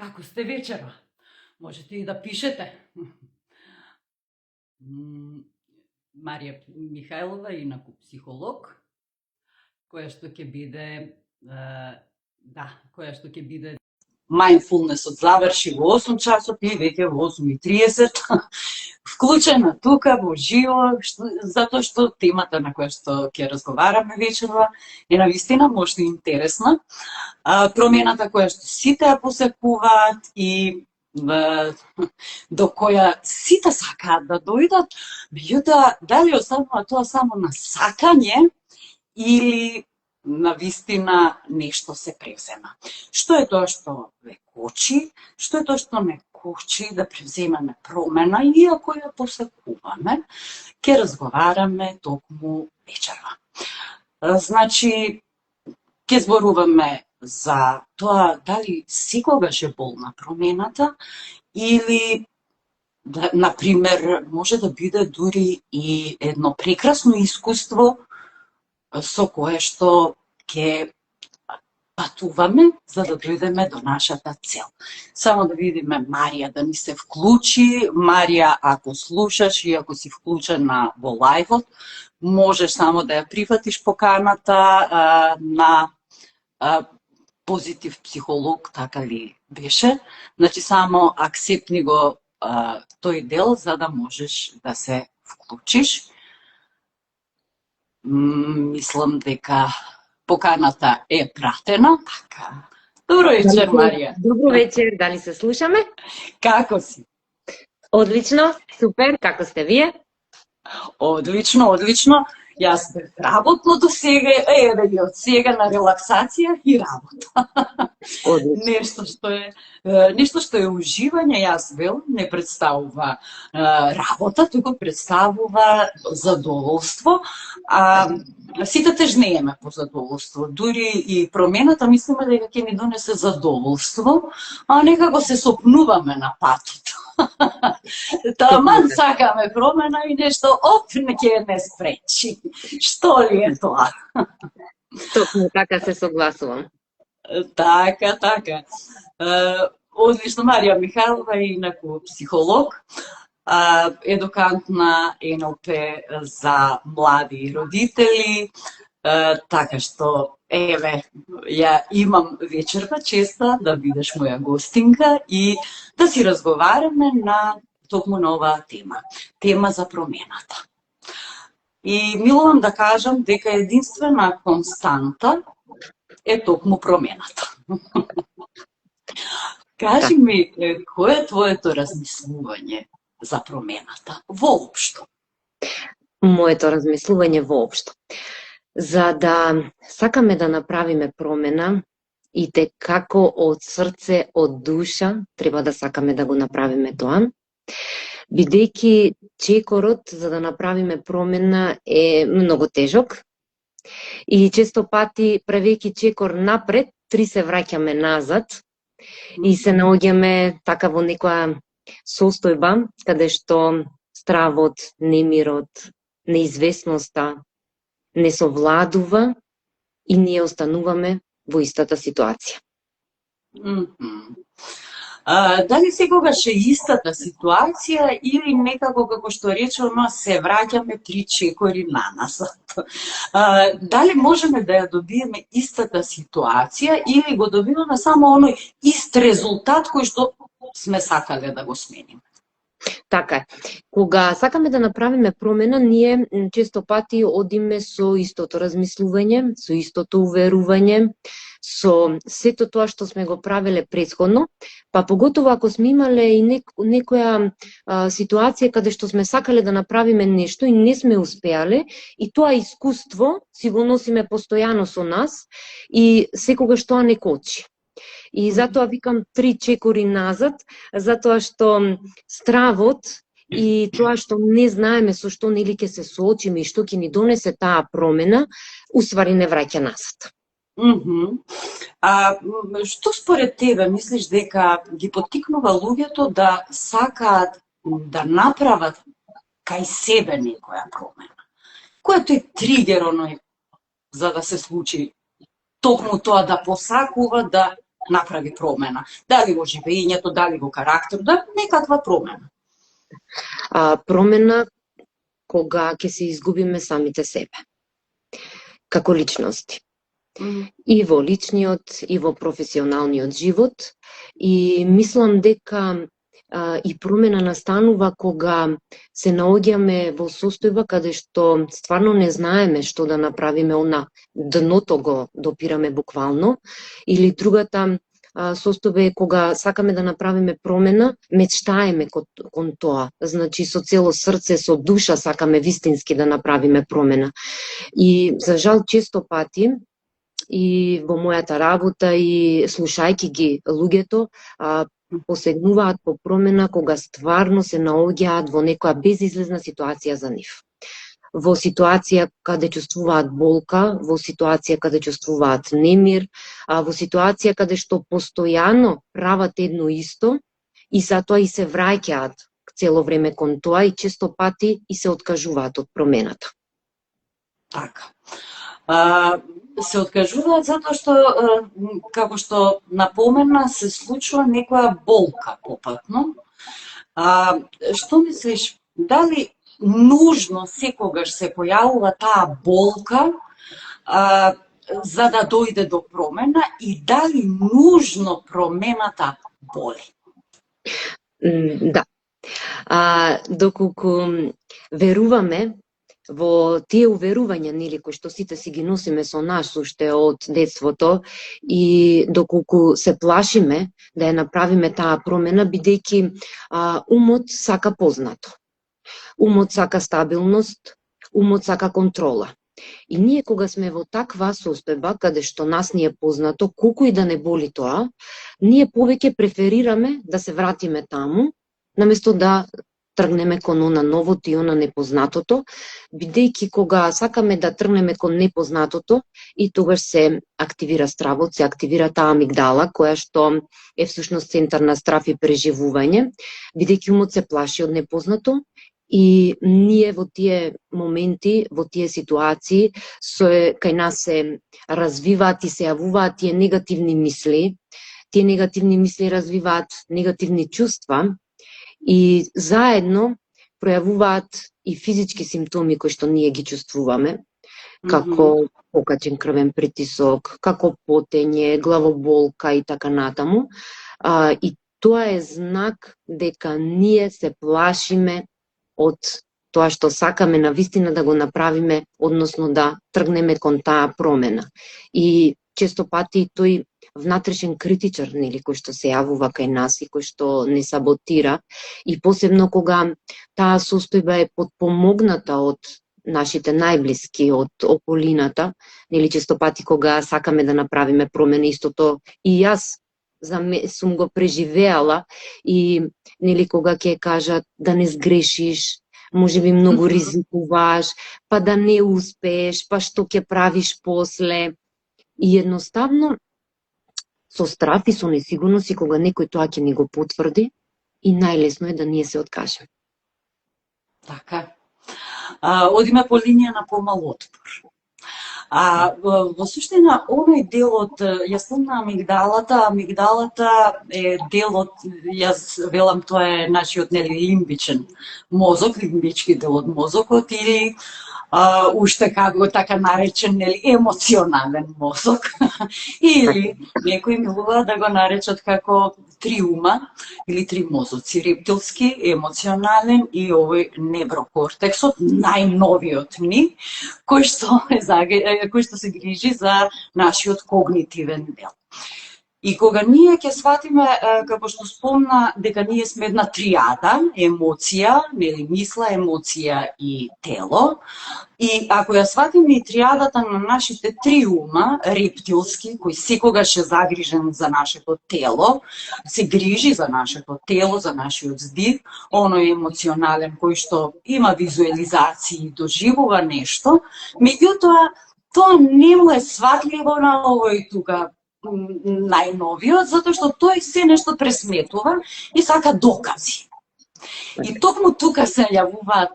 Како сте вечера? Можете и да пишете. Марија Михајлова, инаку психолог, која што ќе биде Mindfulness-от заврши во 8 часот и веќе во 8:30 вклучена тука во живо, затоа што темата на која што ќе разговараме вечерва е навистина можда интересна. Промената која што сите ја посекуваат и до која сите сакаат да дојдат, меѓутоа дали останува тоа само на сакање или навистина нешто се превзема. Што е тоа што ве кочи, што е тоа што не кочи да превземаме промена, иако ја посекуваме, ќе разговараме токму вечерва. Значи, ќе зборуваме за тоа дали секогаш е болна промената или, например, може да биде дури и едно прекрасно искуство со кое што ќе патуваме за да дојдеме до нашата цел. Само да видиме Марија да ни се вклучи. Марија, ако слушаш и ако си вклучена во лајвот, можеш само да ја прифатиш поканата на позитив психолог, така ли беше? Значи, само акцептни го тој дел за да можеш да се вклучиш. Мислам дека поканата е пратена, така. Добро вечер, Марија. Добро вечер, дали се слушаме? Како си? Одлично, супер, како сте вие? Одлично, одлично. Јас бев работно до сега, еве од сега на релаксација и работа. Нешто што е уживање, јас вел, не представува работа, туку представува задоволство. Сите тежнееме по задоволство. Дури и промената мислиме дека ќе ни донесе задоволство, а некако се сопнуваме на патот. Таман сакаме промена и нешто не ќе не спречи. Што ли е тоа? Токму така се согласувам. Така. Одлично, Марија Михајлова е инаку психолог, едукантна НЛП за млади и родители, така што, еве, ја имам вечерва честа да бидеш моја гостинка и да си разговараме на токму на оваа тема за промената. И милувам да кажам дека единствена константа е токму промената. Кажи ми, кој е твоето размислување за промената воопшто? Моето размислување воопшто. За да сакаме да направиме промена, и те како од срце, од душа, треба да сакаме да го направиме тоа. Бидејќи чекорот за да направиме промена е многу тежок и често пати правејќи чекор напред, три се враќаме назад и се наоѓаме така во некоја состојба каде што стравот, немирот, неизвестноста не совладува и ние остануваме во истата ситуација. Дали секогаш е истата ситуација или некако, како што речено, се враќаме три чекори наназад? Дали можеме да ја добиеме истата ситуација или го добиваме само оној ист резултат кој што сме сакале да го смениме? Така е. Кога сакаме да направиме промена, ние често пати одиме со истото размислување, со истото уверување, со сето тоа што сме го правеле претходно, па поготово ако сме имале и некоја ситуација каде што сме сакале да направиме нешто и не сме успеале, и тоа искуство си го носиме постојано со нас и секогаш тоа не кочи. И затоа викам три чекори назад, затоа што стравот и тоа што не знаеме со што нели ќе се соочиме и што ќе ни донесе таа промена, усвари не враќа назад. Што според тебе мислиш дека ги поттикнува луѓето да сакаат да направат кај себе некоја промена? Кој е тој тригер за да се случи токму тоа да посакува да направи промена. Дали во живењето, дали во карактер, дали некаква промена. Промена кога ќе се изгубиме самите себе, како личности. И во личниот, и во професионалниот живот. И мислам дека и промена настанува кога се наоѓаме во состојба каде што стварно не знаеме што да направиме, дното го допираме буквално, или другата состојба е кога сакаме да направиме промена, мечтаеме кон тоа. Значи со цело срце, со душа сакаме вистински да направиме промена. И за жал често пати и во мојата работа и слушајќи ги луѓето, посегнуваат по промена кога стварно се наоѓаат во некоја безизлезна ситуација за нив. Во ситуација каде чувствуваат болка, во ситуација каде чувствуваат немир, во ситуација каде што постојано прават едно исто и затоа и се враќаат цело време кон тоа и често пати и се откажуваат од промената. Така. Се откажуваат затоа што, како што напомена, се случува некоја болка попатно. Што мислиш, дали нужно секогаш се појавува таа болка за да дојде до промена и дали нужно промената боли? Да. Доколку веруваме во тие уверувања, нели, кои што сите си ги носиме со нас уште од детството, и доколку се плашиме да ја направиме таа промена, бидејќи умот сака познато. Умот сака стабилност, умот сака контрола. И ние кога сме во таква состојба, каде што нас ни е познато, колку и да не боли тоа, ние повеќе преферираме да се вратиме таму, наместо да тргнеме кон она новото и она непознатото, бидејќи кога сакаме да тргнеме кон непознатото, и тогаш се активира стравот, се активира таа амигдала, која што е всушност центар на страв и преживување, бидејќи умот се плаши од непознато, и ние во тие моменти, во тие ситуации, кај нас се развиваат и се јавуваат тие негативни мисли развиваат негативни чувства, и заедно пројавуваат и физички симптоми кои што ние ги чувствуваме, како покачен крвен притисок, како потење, главоболка и така натаму. И тоа е знак дека ние се плашиме од тоа што сакаме навистина да го направиме, односно да тргнеме кон таа промена. И често пати тој внатрешен критичар, нели, кој што се јавува кај нас и кој што не саботира, и посебно кога таа состојба е потпомогната од нашите најблиски, од околината, нели, често пати кога сакаме да направиме промена, истото и јас сум го преживеала, и нели, кога ќе кажат да не сгрешиш, можеби многу ризикуваш, па да не успееш, па што ќе правиш после. И едноставно со страв и со несигурност, и кога некој тоа ќе ни го потврди, и најлесно е да ние се откажеме. Така. Одиме по линија на помал отпор. Во суштина, оној делот, јас спомна амигдалата е делот, јас велам, тоа е нашиот лимбичен мозок, лимбички дел од мозокот, или уште како така наречен емоционален мозок, или некои милуваат да го наречат како три ума или три мозоци: рептилски, емоционален и овој неврокортексот, најновиот ни, кој што се грижи за нашиот когнитивен дел. И кога ние ќе сватиме, како што спомна, дека ние сме една триада: емоција, мисла, емоција и тело, и ако ја сватиме и триадата на нашите три ума, рептилски, кој секогаш е загрижен за нашето тело, се грижи за нашето тело, за нашиот здив, оној емоционален кој што има визуализации и доживува нешто, меѓутоа тоа не му е сватливо на овој тука најновиот, затоа што тој се нешто пресметува и сака докази. И токму тука се јавуваат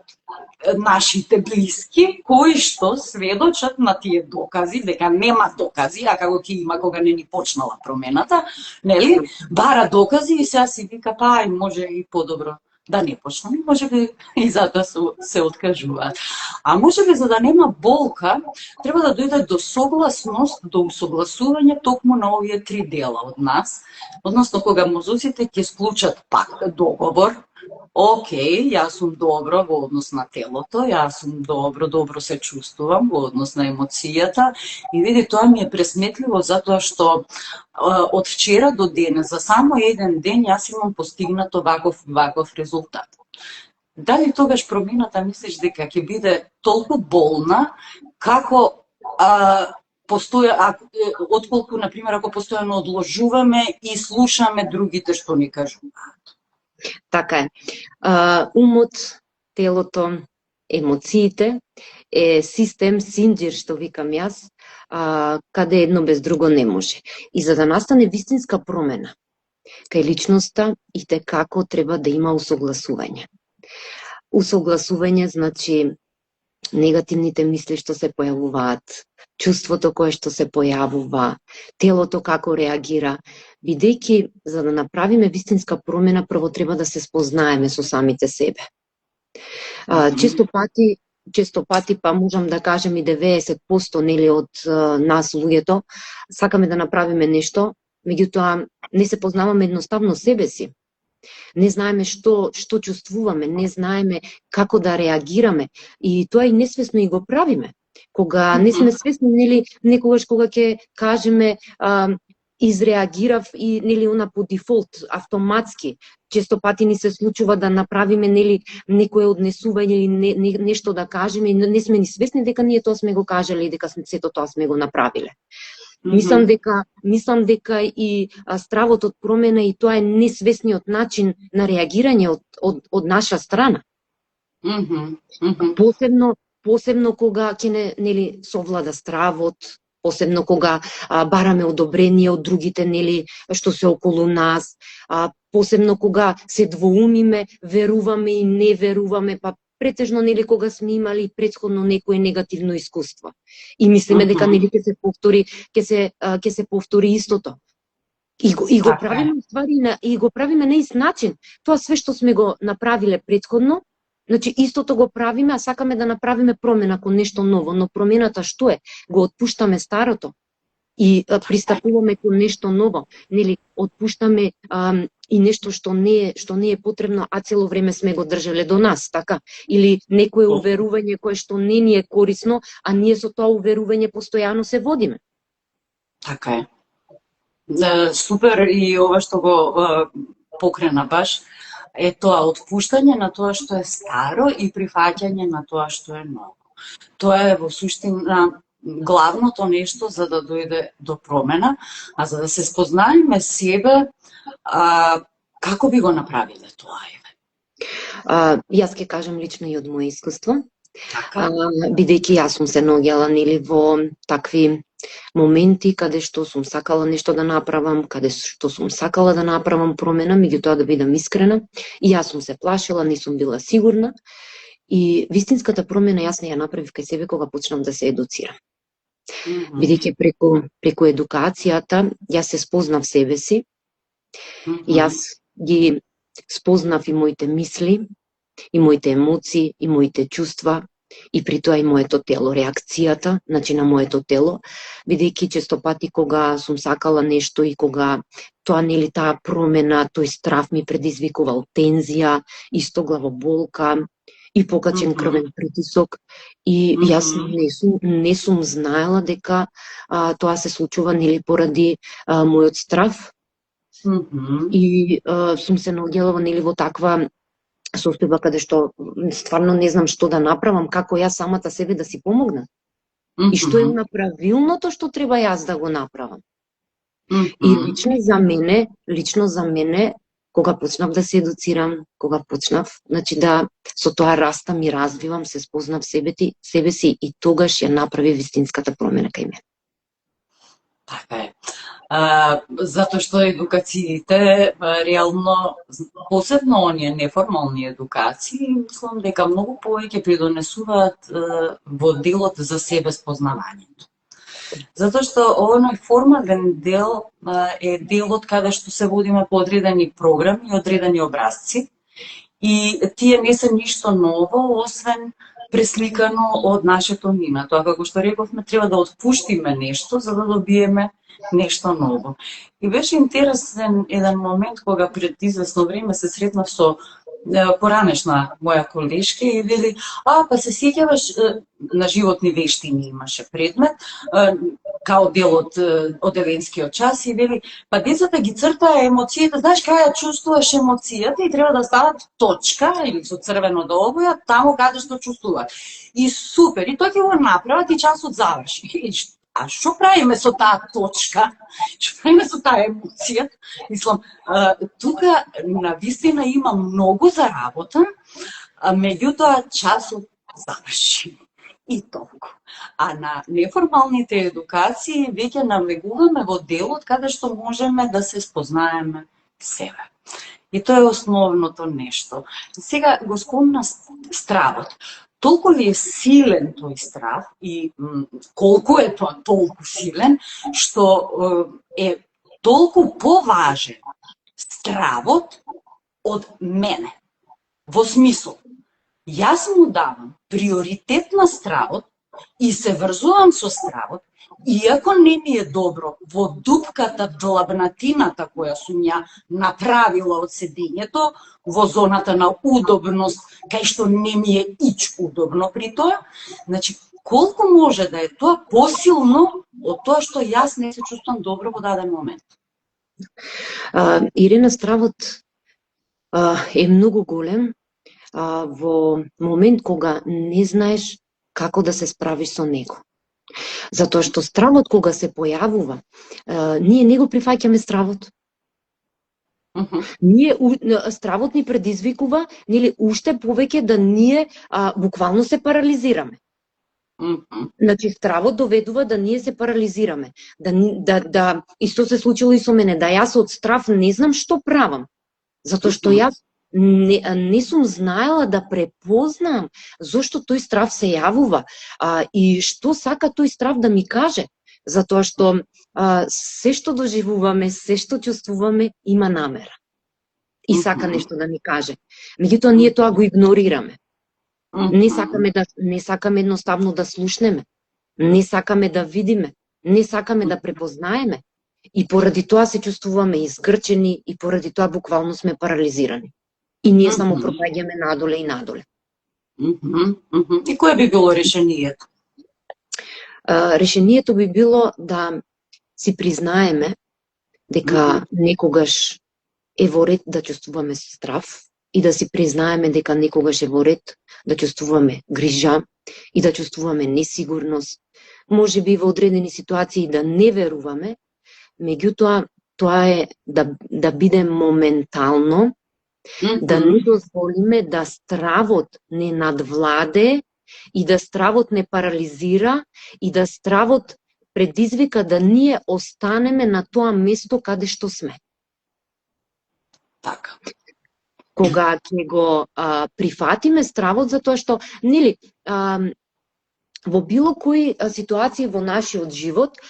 нашите блиски, кои што сведочат на тие докази, дека нема докази, а како ќе има кога не ни почнала промената, нели? Бара докази и сега си вика, па, може и подобро да не почнам, може би и затоа се откажуваат. А може би за да нема болка, треба да дојде до согласност, до усогласување токму на овие три дела од нас, односно кога мозоците ќе склучат пак договор, окей, јас сум добро во однос на телото, јас сум добро се чувствувам во однос на емоцијата и види, тоа ми е пресметливо затоа што од вчера до денес, за само еден ден, јас имам постигнато ваков резултат. Дали тогаш промената мислиш дека ќе биде толку болна, како отколку, например, ако постојано одложуваме и слушаме другите што ни кажуваат? Така е. Умот, телото, емоциите е систем, синџир, што викам јас, каде едно без друго не може. И за да настане вистинска промена кај личноста, и како треба да има усогласување. Усогласување значи негативните мисли што се појавуваат, чувството кое што се појавува, телото како реагира, бидејќи за да направиме вистинска промена, прво треба да се спознаеме со самите себе. Често пати, па можам да кажем и 90% нели од нас луѓето, сакаме да направиме нешто, меѓутоа не се познаваме едноставно себе си. Не знаеме што чувствуваме, не знаеме како да реагираме и тоа и несвесно и го правиме. Кога не сме свесни, нели, некогаш кога ќе кажеме изреагирав и нели она по дефолт, автоматски. Често пати ни се случува да направиме нели некое однесување или нешто да кажеме и не сме ни свесни дека ние тоа сме го кажале и дека сето тоа сме го направиле. Мислам дека и стравот од промена и тоа е несвесниот начин на реагирање од наша страна. Посебно кога ќе нели совлада стравот, посебно кога бараме одобрение од другите нели што се околу нас, посебно кога се двоумиме, веруваме и не веруваме, па претежно нели кога сме имали претходно некое негативно искуство. И мислиме дека нели ќе се повтори истото. И го правиме ствари и го правиме на ист начин. Тоа све што сме го направиле претходно, значи истото го правиме, а сакаме да направиме промена кон нешто ново, но промената што е? Го отпуштаме старото и пристапуваме кон нешто ново, нели отпуштаме и нешто што не е потребно, а цело време сме го држале до нас, така? Или некое уверување кое што не ни е корисно, а ние со тоа уверување постојано се водиме. Така е. Супер, и ова што го покрена баш е тоа отпуштање на тоа што е старо и прифаќање на тоа што е ново. Тоа е во суштина главното нешто за да дојде до промена, а за да се спознаеме себе, како би го направиле тоа? Јас ќе кажам лично и од моје искуство, бидејќи јас сум се наоѓала нели во такви моменти каде што сум сакала нешто да направам, каде што сум сакала да направам промена, меѓутоа да бидам искрена, и јас сум се плашила, не сум била сигурна, и вистинската промена јас не ја направив кај себе кога почнав да се едуцирам. Бидејќи преку едукацијата јас се спознав себе си, јас ги спознав и моите мисли, и моите емоции, и моите чувства, и при тоа и моето тело, реакцијата, значи на моето тело, бидејќи често пати кога сум сакала нешто и кога тоа нели таа промена, тој страв ми предизвикувал тензија, исто главоболка и покачен крвен притисок, и јас не сум знаела дека тоа се случува нели поради мојот страв, и сум се наоѓала нели во таква состојба каде што стварно не знам што да направам, како јас самата себе да си помогнам. И што е направилното што треба јас да го направам. И лично за мене, кога почнав да се едуцирам, кога почнав, значи да со тоа растам и развивам, се спознав себе си и тогаш ја направи вистинската промена кај мене. Така е. Затоа што едукациите, реално, посебно оние неформални едукации, мислам дека многу повеќе придонесуваат во делот за себе спознавањето. Затоа што овој формален дел е делот каде што се водиме по одредени програми, одредени образци, и тие не се ништо ново, освен пресликано од нашето мина. Тоа, како што рековме, треба да отпуштиме нешто, за да добиеме нешто ново. И беше интересен еден момент кога пред известно време се сретнав со поранешна моја колешка и вели, па се сеќаваш, на животни вештини имаше предмет, као дел од евенскиот час, и вели, па децата ги цртаа емоциите, знаеш кај ја чувствуваш емоцијата и треба да стават точка или со црвено да обоја таму каде што чувствуваат. И супер, и тоа ќе го направат и часот заврши. А што правиме со таа точка? Што правиме со таа емоција? Мислам, тука навистина има многу за работа, меѓутоа часот заврши. И толку. А на неформалните едукации веќе навлегуваме во делот каде што можеме да се спознаеме себе. И тоа е основното нешто. Сега го спомна стравот. Толку ли е силен тој страв и колку е тоа толку силен, што е толку поважен стравот од мене. Во смисол, јас му давам приоритет на стравот и се врзувам со стравот, иако не ми е добро во дупката, длабнатината која сум ја направила од седењето, во зоната на удобност, кај што не ми е ич удобно при тоа, значи, колку може да е тоа посилно од тоа што јас не се чувствам добро во даден момент? Ирина, стравот е многу голем во момент кога не знаеш како да се справиш со него. Затоа што стравот кога се појавува, ние не го прифаќаме стравот. Ние стравот ни предизвикува, нели, уште повеќе да ние буквално се парализираме. Значи стравот доведува да ние се парализираме. Да исто се случило и со мене, да јас од страв не знам што правам. Затоа што јас не сум знаела да препознам зошто тој страв се јавува и што сака тој страв да ми каже. Затоа што се што доживуваме, се што чувствуваме, има намера. И сака нешто да ми каже. Меѓутоа ние тоа го игнорираме. Не сакаме едноставно да слушнеме. Не сакаме да видиме. Не сакаме да препознаеме. И поради тоа се чувствуваме изгрчени и поради тоа буквално сме парализирани. И ние само пропаѓаме надоле и надоле. И кое би било решението? Решението би било да си признаеме дека некогаш е во ред да чувствуваме страв и да си признаеме дека некогаш е во ред да чувствуваме грижа и да чувствуваме несигурност. Може би во одредени ситуации да не веруваме, меѓутоа тоа е да биде моментално, да не дозволиме да стравот не надвладе и да стравот не парализира и да стравот предизвика да ние останеме на тоа место каде што сме. Така. Кога ќе го прифатиме стравот, затоа што, нели, во било кои ситуации во нашиот живот,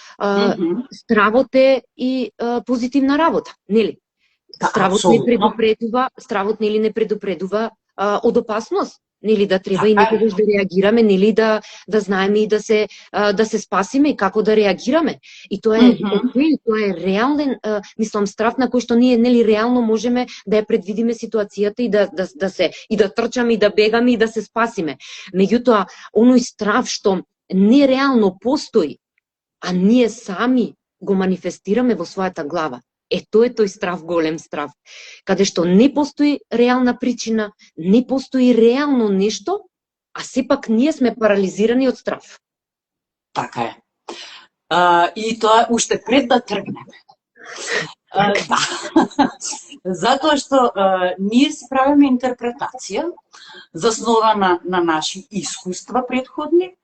стравот е и позитивна работа, нели? Стравот не предупредува од опасност, нели, да треба и некогаш да реагираме, нели, да знаеме и да се спасиме и како да реагираме. И тоа е окей, тоа е реален, мислам, страв на кој што ние, нели, реално можеме да ја предвидиме ситуацијата и да трчаме и да бегаме и да се спасиме. Меѓутоа, оној страв што нереално постои, а ние сами го манифестираме во својата глава. Тоа е тој страв, голем страв, каде што не постои реална причина, не постои реално нешто, а сепак ние сме парализирани од страв. Така е. И тоа уште пред да тргнеме. Да. Затоа што ние си правиме интерпретација заснована на наши искуства предходни,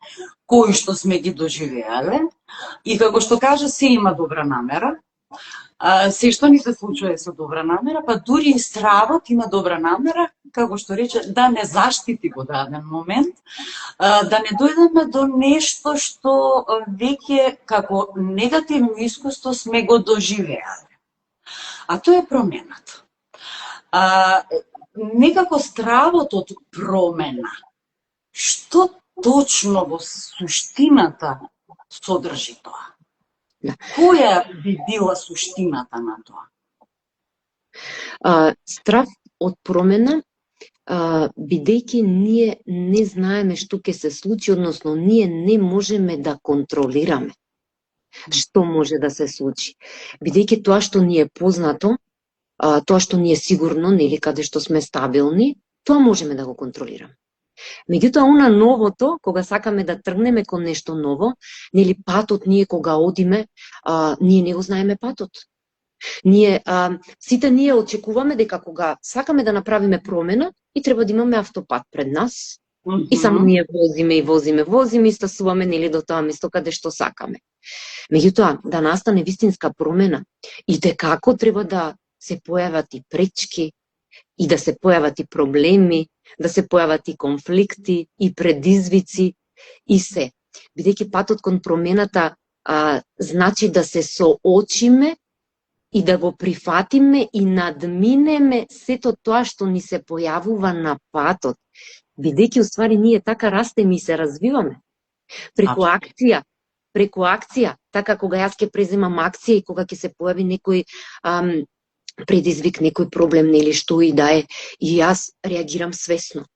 кои што сме ги доживеале, и како што кажа, се има добра намера, се што ни се случува е со добра намера, па дури и стравот има добра намера, како што рече, да не заштити во даден момент, да не дојдеме до нешто што веќе како негативно искуство сме го доживеале. А тоа е промената. Некако стравот од промена, што точно во суштината содржи тоа? Која би била суштината на тоа? Страв од промена, бидејќи ние не знаеме што ќе се случи, односно ние не можеме да контролираме што може да се случи. Бидејќи тоа што ни е познато, тоа што ни е сигурно, нели, каде што сме стабилни, тоа можеме да го контролираме. Меѓутоа, она новото, кога сакаме да тргнеме кон нешто ново, нели, патот ние кога одиме, ние не го знаеме патот. Сите ние очекуваме дека кога сакаме да направиме промена, и треба да имаме автопат пред нас, и само ние возиме и стасуваме, нели, до тоа место каде што сакаме. Меѓутоа, да настане вистинска промена, и декако треба да се појават и пречки, и да се појават и проблеми, да се појават и конфликти, и предизвици, и се. Бидејќи патот кон промената значи да се соочиме и да го прифатиме и надминеме сето тоа што ни се појавува на патот. Бидејќи, уствари, ние така растеме и се развиваме. Преку акција, така кога јас ќе преземам акција и кога ќе се појави некој предизвик, некој проблем, нели, што и да е, и јас реагирам свесно.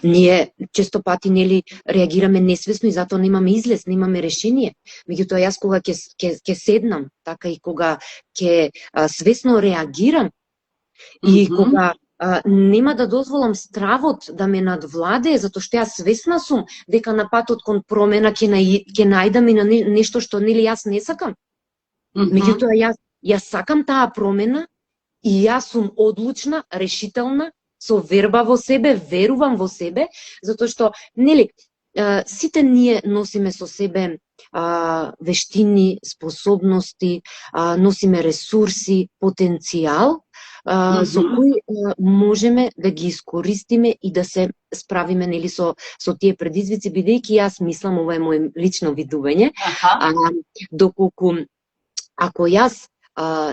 Ние често пати, нели, реагираме несвесно и затоа немаме излез, немаме решение. Меѓутоа, јас кога ќе седнам, така и кога ќе свесно реагирам, и кога нема да дозволам стравот да ме надвладее, затоа што јас свесна сум дека на патот кон промена ќе најдам и на нешто што, нели, јас не сакам. Меѓутоа, јас сакам таа промена и јас сум одлучна, решителна, со верба во себе, верувам во себе, затоа што, нели, сите ние носиме со себе вештини, способности, носиме ресурси, потенцијал, со кои можеме да ги искористиме и да се справиме, нели, со тие предизвици, бидејќи јас мислам, ова е моје лично видување, доколку ако јас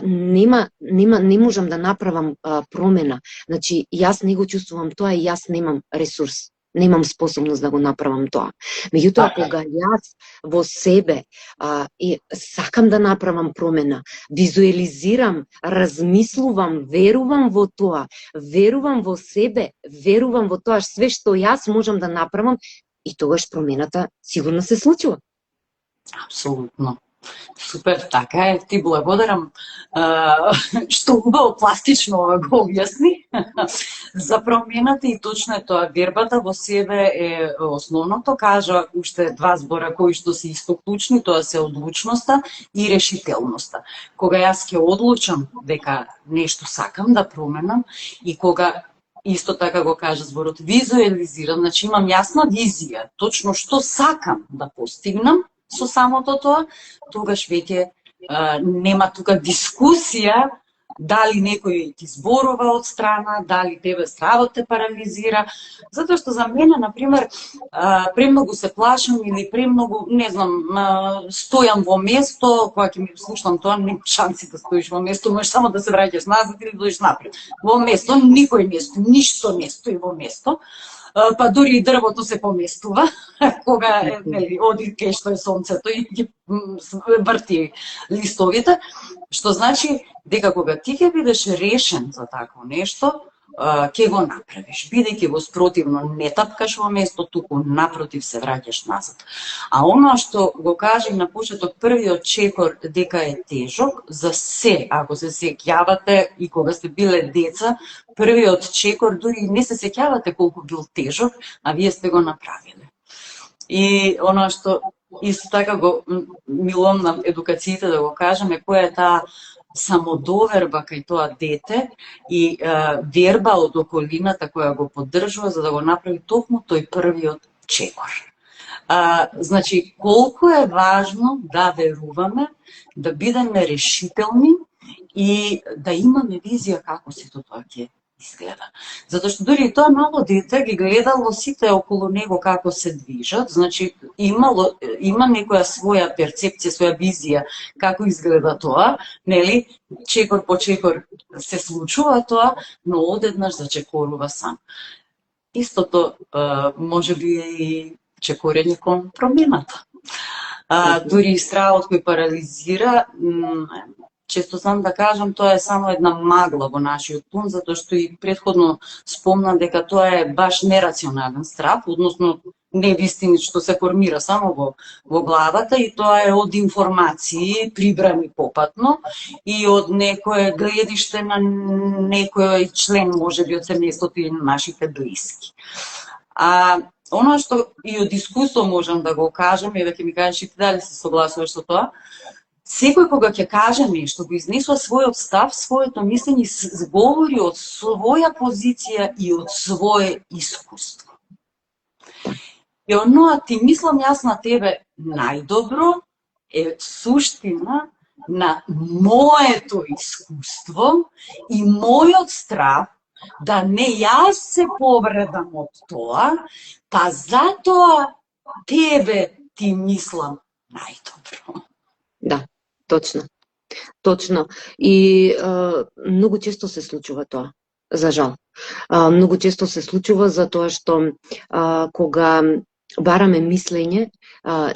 не можам да направам промена, значи јас не го чувствувам тоа и јас немам ресурс, немам способност да го направам тоа. Меѓутоа, кога јас во себе и сакам да направам промена, визуелизирам, размислувам, верувам во тоа, верувам во себе, верувам во тоа све што јас можам да направам, и тогаш промената сигурно се случува. Апсолутно. Супер, така е. Ти благодарам што убаво пластично го објасни за промената, и точно е тоа. Вербата во себе е основното. Кажа уште два збора кои што се исто клучни, тоа се одлучноста и решителноста. Кога јас ќе одлучам дека нешто сакам да променам, и кога исто така го кажа зборот, визуализирам, значи имам јасна визија, точно што сакам да постигнам со самото тоа, тогаш веќе нема тука дискусија дали некој ти зборува од страна, дали тебе стравот те парализира, затоа што за мене, например, премногу се плашам или премногу, не знам, стојам во место, кога ќе ми слушам тоа, нема шанси да стоиш во место, можеш само да се враќаш назад или да дојдеш напред. Во место никој не стои, ништо не стои во место. Па дури и дрвото се поместува, кога оди кај што е сонцето и ги врти листовите, што значи дека кога ти ќе бидеш решен за такво нешто, ќе го направиш, бидејќи во спротивно не тапкаш во место, туку напротив се враќаш назад. А оно што го кажи на почеток првиот чекор дека е тежок, за се, ако се сеќавате и кога сте биле деца, првиот чекор дури не се сеќавате колку бил тежок, а вие сте го направиле. И оно што исто така го милувам на едукациите да го кажеме, која е таа самодоверба кај тоа дете и верба од околината која го поддржува за да го направи токму тој првиот чекор. Значи, колку е важно да веруваме, да бидеме решителни и да имаме визија како сето тоа ќе изгледа. Затоа што дури и тоа мало дете ги гледало сите околу него како се движат, значи има некоја своја перцепција, своја визија како изгледа тоа, нели, чекор по чекор се случува тоа, но одеднаш зачекорува сам. Истото можеби е и чекорење кон промената. Дури и стравот кој парализира, често знам да кажам, тоа е само една магла во нашиот ум, затоа што и претходно спомна дека тоа е баш нерационален страв, односно невистини што се формира само во главата, и тоа е од информации прибрани попатно и од некое гледиште на некој член можеби од семејството или нашите блиски. Оно што и од искуство можам да го кажам, и да ќе ми кажеш и ти дали се согласуваш со тоа, секој кога ќе каже нешто, го изнесува својот став, своето мислење, говори од своја позиција и од свое искуство. И оноа ти мислам јас на тебе најдобро е суштина на моето искуство и мојот страв да не јас се повредам од тоа, па затоа тебе ти мислам најдобро. Да, точно. Точно. И многу често се случува тоа, за жал. Многу често се случува затоа што кога бараме мислење,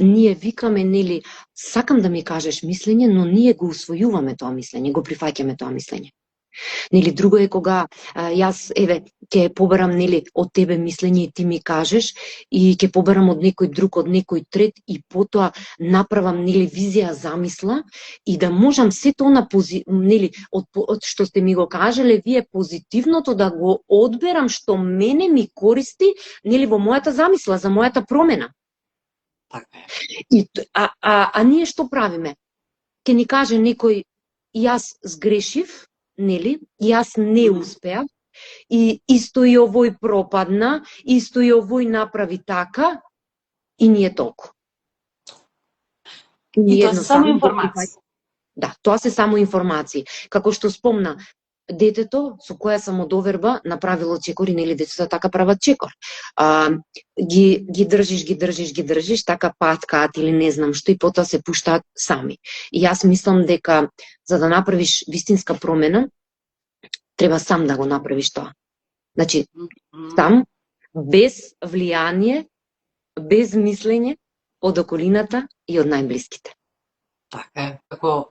ние викаме, нели, сакам да ми кажеш мислење, но ние го усвојуваме тоа мислење, го прифаќаме тоа мислење. Нели, друго е кога јас, еве, ќе побарам, нели, од тебе мислење и ти ми кажеш, и ќе побарам од некој друг, од некој трет, и потоа направам, нели, визија, замисла, и да можам сето она, нели, од што сте ми го кажале вие позитивното, да го одберам што мене ми користи, нели, во мојата замисла, за мојата промена. И, ние што правиме? Ќе ни каже некој, јас сгрешив, нели, јас не успеав, и исто и овој пропадна, исто и овој направи така, и ние толку. И тоа се само информации. Да, тоа се само информации. Како што спомна, детето со која самодоверба направило чекор, и нели децата така прават чекор. Ги држиш, така паткаат или не знам што, и потоа се пуштаат сами. И јас мислам дека за да направиш вистинска промена, треба сам да го направиш тоа. Значи, сам, без влијание, без мислење од околината и од најблиските. Така е, како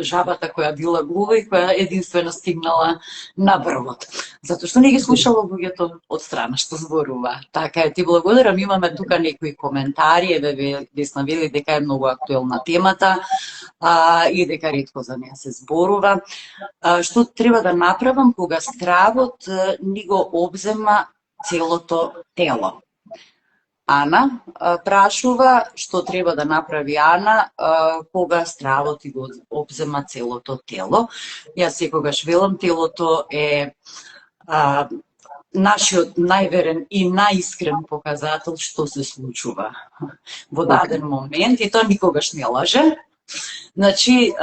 жабата која била глува и која единствено стигнала на брвот. Затоа што не ги слушала луѓето од страна што зборува. Така е, ти благодарам. Имаме тука некои коментари, еве Весна вели дека е многу актуелна темата и дека ретко за неа се зборува. Што треба да направам кога стравот ни го обзема целото тело? Ана прашува што треба да направи Ана кога стравот и го обзема целото тело. Јас секогаш велам, телото е нашиот најверен и најискрен показател што се случува во даден момент, и тоа никогаш не лаже. Значи,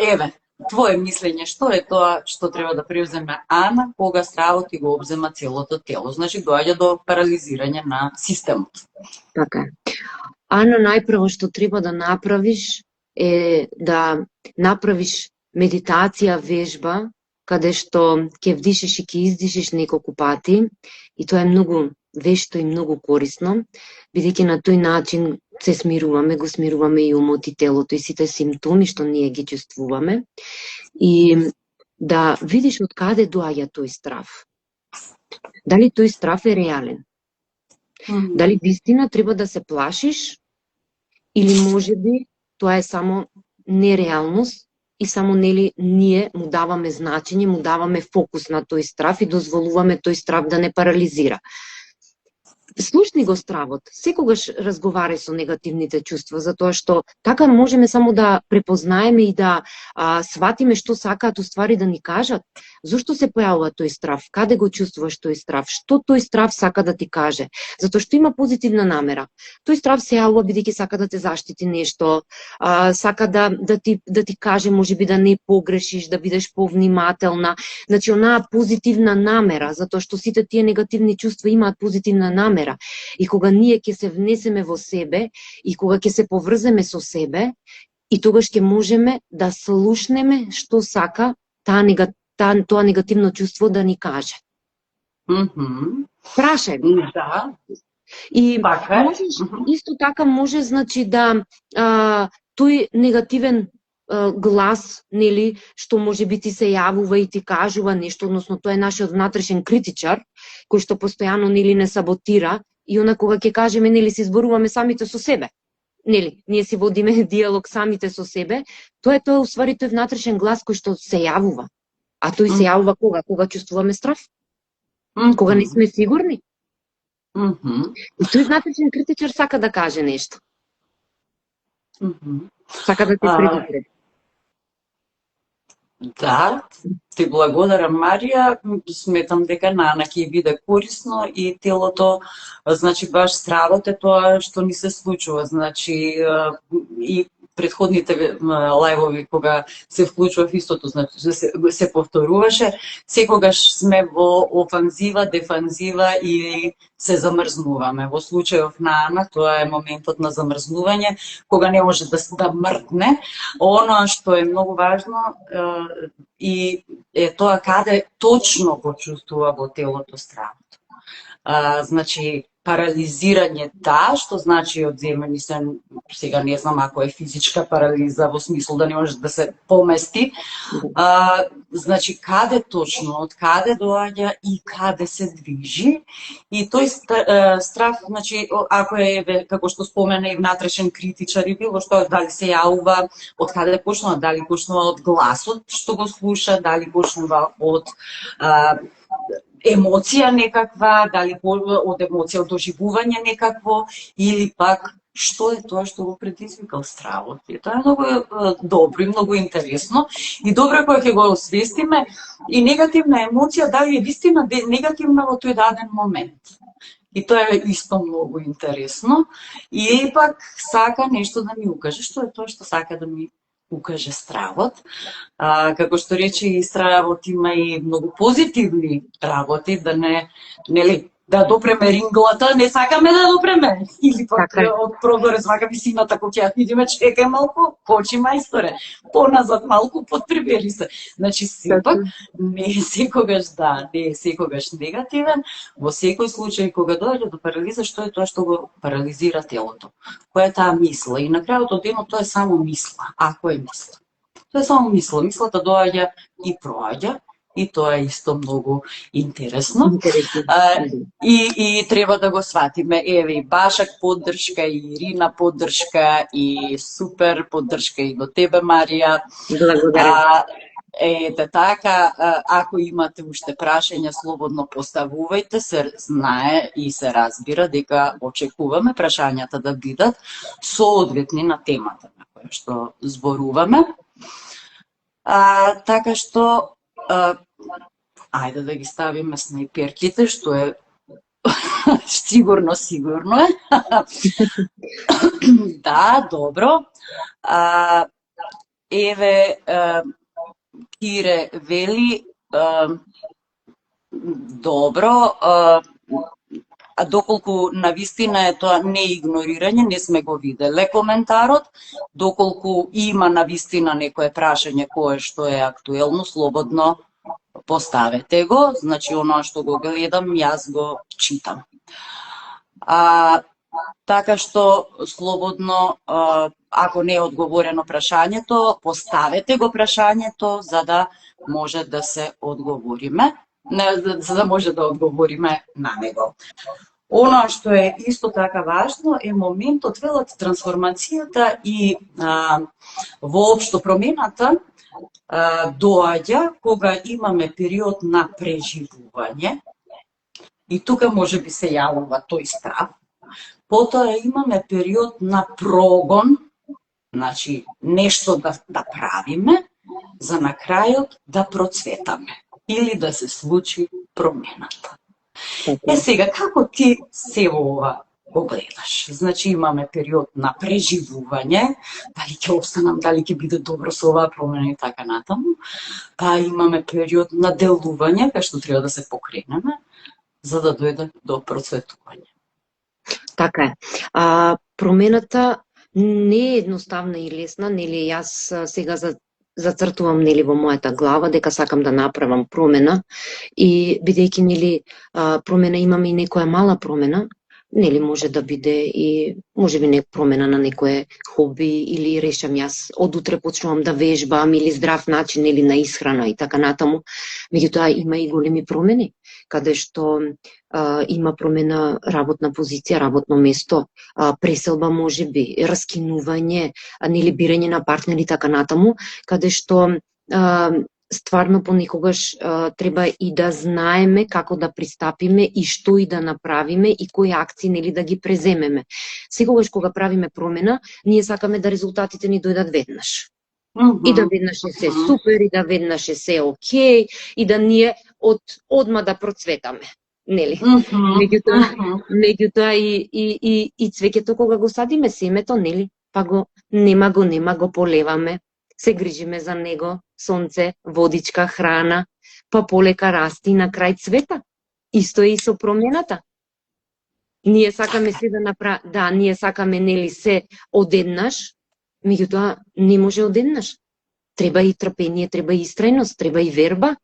еве, твое мислење, што е тоа што треба да преуземе Ана кога стравот и го обзема целото тело? Значи, доаѓа до парализирање на системот. Така е. Ана, најпрво што треба да направиш е да направиш медитација, вежба, каде што ќе вдишиш и ќе издишиш неколку пати, и тоа е многу вешто и многу корисно, бидејќи на тој начин се смируваме, го смируваме и умот и телото и сите симптоми што ние ги чувствуваме, и да видиш од каде доаѓа тој страв. Дали тој страв е реален? Дали вистина треба да се плашиш, или можеби тоа е само нереалност и само, нели, ние му даваме значење, му даваме фокус на тој страв и дозволуваме тој страв да не парализира. слушни го стравот, секогаш разговарај со негативните чувства, затоа што така можеме само да препознаеме и да сватиме што сакаат уствари да ни кажат. Зошто се појавува тој страв? Каде го чувствуваш тој страв? Што тој страв сака да ти каже? Затоа што има позитивна намера. Тој страв се јавува бидејќи сака да те заштити нешто, сака да ти каже можеби да не погрешиш, да бидеш повнимателна. Значи онаа позитивна намера, затоа што сите тие негативни чувства имаат позитивна намера. И кога ние ќе се внесеме во себе и кога ќе се поврземе со себе, и тогаш ќе можеме да слушнеме што сака тоа негативно чувство да ни каже. Прашај го. Да. И можеш, исто така може, значи, да тој негативен глас, нели, што може би ти се јавува и ти кажува нешто, односно тој е нашиот внатрешен критичар, кој што постојано, нели, не саботира, и она кога ќе кажеме, нели, се изборуваме самите со себе, нели, ние си водиме диалог самите со себе, тоа е уствари тој внатрешен глас кој што се јавува. А тој се јавува кога? Кога чувствуваме страв? Кога не сме сигурни? И тој внатрешен критичар сака да каже нешто. Сака да те предупреди. Да, ти благодарам, Марија. Сметам дека на Ана ќе биде корисно и телото, значи баш стравот е тоа што ни се случува, значи и предходните лајвови кога се вклучував истото, значи се повторуваше, секогаш сме во офанзива, дефанзива и се замрзнуваме. Во случајов на Ана тоа е моментот на замрзнување, кога не може да мртне. Оно што е многу важно и е тоа каде точно го чувствува во телото стравот. Значи, парализирање, да, што значи одземени се, сега не знам ако е физичка парализа во смисла да не може да се помести, значи каде точно, од каде доаѓа и каде се движи, и тој страв, значи ако е, како што спомена и внатрешен критичар и било што, дали се јавува, од каде почнува, дали почнува од гласот што го слуша, дали почнува од емоција некаква, дали од емоција од доживување некакво, или пак што е тоа што го предизвикал стравот. И тоа е многу добро и многу интересно. И добро кога ќе го освестиме и негативна емоција, дали е вистина негативна во тој даден момент. И тоа е исто многу интересно. И пак сака нешто да ми укаже, што е тоа што сака да ми укаже стравот. Како што рече, и стравот има и многу позитивни работи, да не, нели, да допреме ринглата, не сакаме да допреме. Или пак од прозорец сака висината, кој ќе ја видиме, чекај малку, кочи мајсторе, поназад малку, подприбери се. Значи, сепак, не е секогаш не е секогаш негативен, во секој случај кога доаѓа до парализа, што е тоа што го парализира телото? Која е таа мисла? И на крајот од денот тоа е само мисла, ако е мисла. Тоа е само мисла, мислата доаѓа и проаѓа, и тоа е исто многу интересно. И треба да го сватиме. Еве и Башак поддршка, и Ирина поддршка, и супер поддршка и до тебе, Марија. Благодарам. Ете така, ако имате уште прашања, слободно поставувајте, се знае и се разбира дека очекуваме прашањата да бидат соодветни на темата на која што зборуваме. Така што ајде да ги ставиме снайперките, што е сигурно е. Да, добро. Еве, Кире вели, добро, а доколку навистина е тоа не игнорирање, не сме го виделе коментарот, доколку има навистина некое прашање кое што е актуелно, слободно поставете го, значи оно што го гледам, јас го читам. Така што слободно, ако не е одговорено прашањето, поставете го прашањето за да може да се одговориме, за да може да одговориме на него. Оно што е исто така важно е моментот, велат, трансформацијата и воопшто промената доаѓа кога имаме период на преживување, и тука може би се јавува тој страв. Потоа имаме период на прогон, значи нешто да правиме, за на крајот да процветаме или да се случи промената. Сега, како ти се ова го гледаш? Значи имаме период на преживување, дали ќе останам, дали ќе биде добро со оваа промена и така натаму. Па имаме период на делување, кај што треба да се покренеме, за да дојде до процветување. Така е. Промената не е едноставна и лесна, нели јас сега зацртувам нели во мојата глава дека сакам да направам промена и бидејќи нели промена имаме и некоја мала промена, нели може да биде и можеби не промена на некое хоби или решам јас од утре почнувам да вежбам или здрав начин нели на исхрана и така натаму. Меѓутоа има и големи промени каде што има промена работна позиција, работно место, преселба можеби, раскинување, нели бирање на партнер и така натаму, каде што стварно понекогаш треба и да знаеме како да пристапиме и што и да направиме и кои акции нели да ги преземеме. Секогаш кога правиме промена, ние сакаме да резултатите ни дојдат веднаш. И да веднаш е се супер, и да веднаш е се окей, и да ние одма да процветаме. Нели? Меѓутоа и цвеќето кога го садиме семето, нели? Па го нема го полеваме, се грижиме за него, сонце, водичка, храна, па полека расти и на крај цвета. Исто е и со промената. Ние сакаме се ние сакаме нели се одеднаш, меѓутоа не може одеднаш. Треба и трпение, треба и истрајност, треба и верба.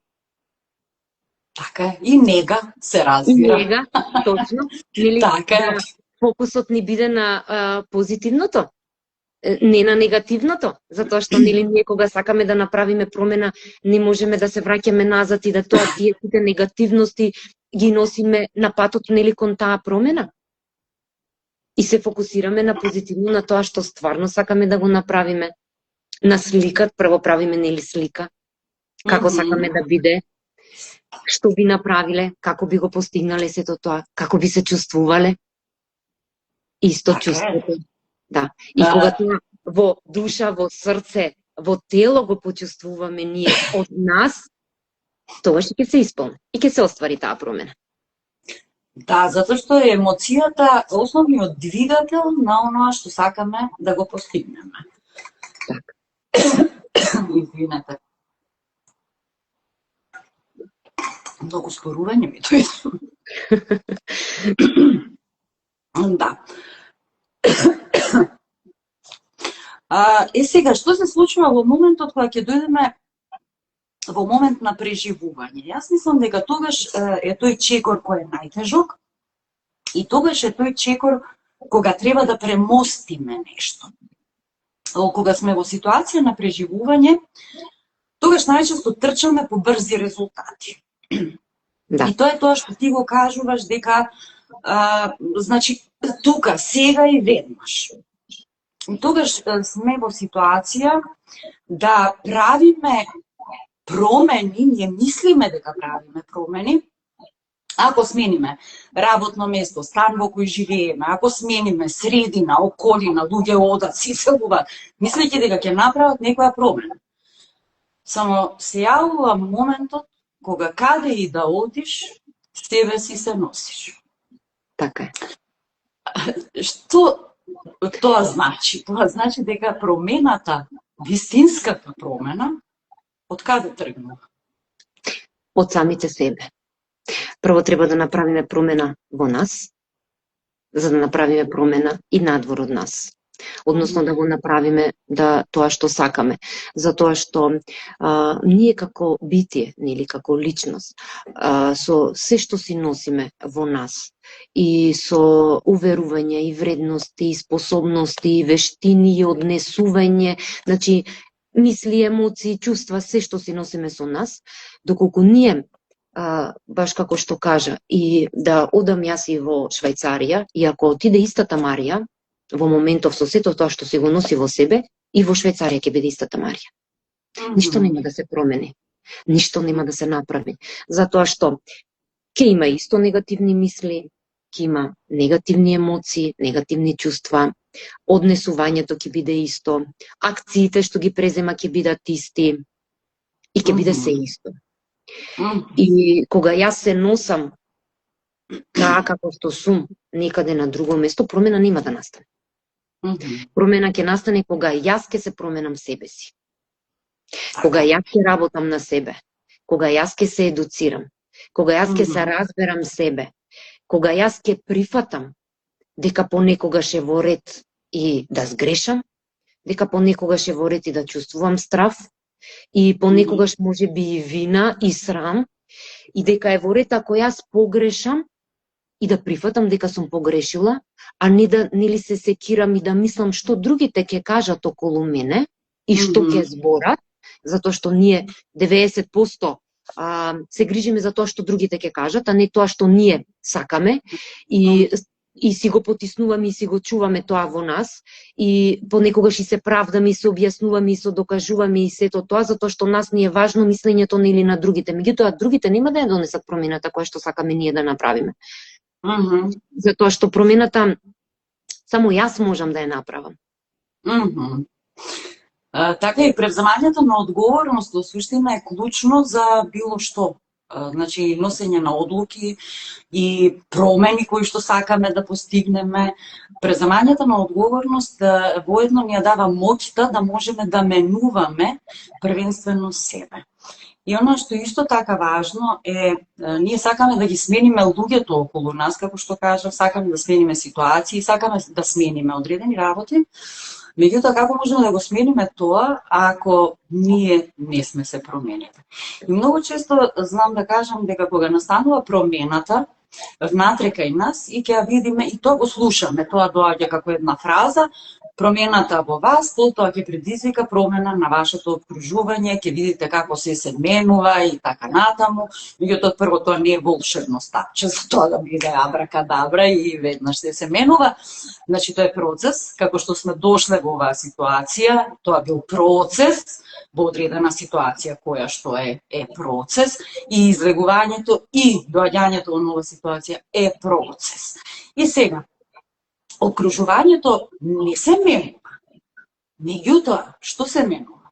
Така, и нега се разбира. И нега, точно. Нели, така. Да фокусот ни биде на позитивното, не на негативното, затоа што нели ние кога сакаме да направиме промена, не можеме да се враќаме назад и да тие сите негативности ги носиме на патот нели кон таа промена. И се фокусираме на позитивно, на тоа што стварно сакаме да го направиме. На сликат, прво правиме нели слика, како сакаме да биде, што би направиле, како би го постигнале сето тоа, како би се чувствувале. Исто чувството. Да. И кога тоа во душа, во срце, во тело го почувствуваме ние од нас, тогаш ќе се исполни и ќе се оствари таа промена. Да, затоа што е емоцијата основниот двигател на оноа што сакаме да го постигнеме. Така. Извинете. Многу спорување ми дојде. Да. Сега, што се случува во моментот кога ќе дојдеме во момент на преживување? Јас мислам дека тогаш е тој чекор кој е најтежок и тогаш е тој чекор кога треба да премостиме нешто. Кога сме во ситуација на преживување, тогаш најчесто трчаме по брзи резултати. Да. И тоа е тоа што ти го кажуваш дека значи тука, сега и веднаш. И тогаш сме во ситуација да правиме промени, ние мислиме дека правиме промени, ако смениме работно место, стан во кој живееме, ако смениме средина, околина, луѓе одат, си селуваат, мислејќи дека ќе направат некоја промена. Само се јавува моментот кога каде и да одиш, себе си се носиш. Така е. Што тоа значи? Тоа значи дека промената, вистинската промена, од каде тргнува? Од самите себе. Прво треба да направиме промена во нас, за да направиме промена и надвор од нас. Односно да го направиме тоа што сакаме. Затоа што ние како битие, нели како личност, со се што си носиме во нас и со уверувања и вредности и способности и вештини и однесување, значи мисли, емоции, чувства, се што си носиме со нас, доколку ние баш како што кажа, и да одам јас и во Швајцарија, и ако отиде истата Марија, во моментов со сето тоа што си го носи во себе, и во Швајцарија ќе биде истата Марија. Ништо нема да се промени. Ништо нема да се направи. Затоа што ќе има исто негативни мисли, ќе има негативни емоции, негативни чувства, однесувањето ќе биде исто, акциите што ги презема ќе бидат исти и ќе биде се исто. И кога јас се носам така како што сум некаде на друго место, промена нема да настане. Промена ќе настане кога јас ќе се променам себе си. Кога јас ќе работам на себе, кога јас ќе се едуцирам, кога јас ќе се разберам себе, кога јас ќе прифатам дека понекогаш е во ред и да сгрешам, дека понекогаш е во ред и да чувствувам страв, и понекогаш може би и вина и срам, и дека е во ред ако јас погрешам и да прифатам дека сум погрешила, а не да нели се секирам и да мислам што другите ќе кажат околу мене и што ќе зборат, затоа што ние 90% се грижиме за тоа што другите ќе кажат, а не тоа што ние сакаме и си го потиснуваме и си го чуваме тоа во нас и понекогаш и се правдаме и се објаснуваме и се докажуваме и сето тоа затоа што нас ни е важно мислењето нели на другите. Меѓутоа другите нема да ја донесат промената која што сакаме ние да направиме. Затоа што промената само јас можам да ја направам. Така и превземањето на одговорност во суштина е клучно за било што. Значи, носење на одлуки и промени кои што сакаме да постигнеме. Преземањето на одговорност воедно ни ја дава моќта да можеме да менуваме првенствено себе. И оно што исто така важно е, ние сакаме да ги смениме луѓето околу нас, како што кажав, сакаме да смениме ситуации, сакаме да смениме одредени работи. Меѓутоа, како можеме да го смениме тоа, ако ние не сме се променили? И многу често знам да кажам дека кога настанува промената внатре кај нас и ќе ја видиме и тоа го слушаме, тоа доаѓа како една фраза, промената во вас, потоа ќе предизвика промена на вашето окружување, ќе видите како се менува и така натаму. Меѓутоа, прво тоа не е волшебно стапче за тоа да биде абракадабра и веднаш се менува. Значи, тоа е процес, како што сме дошле во оваа ситуација, тоа бил процес во одредена ситуација која што е процес и излегувањето и доаѓањето во нова ситуација е процес. И сега, окружувањето не се менува. Меѓутоа, што се менува?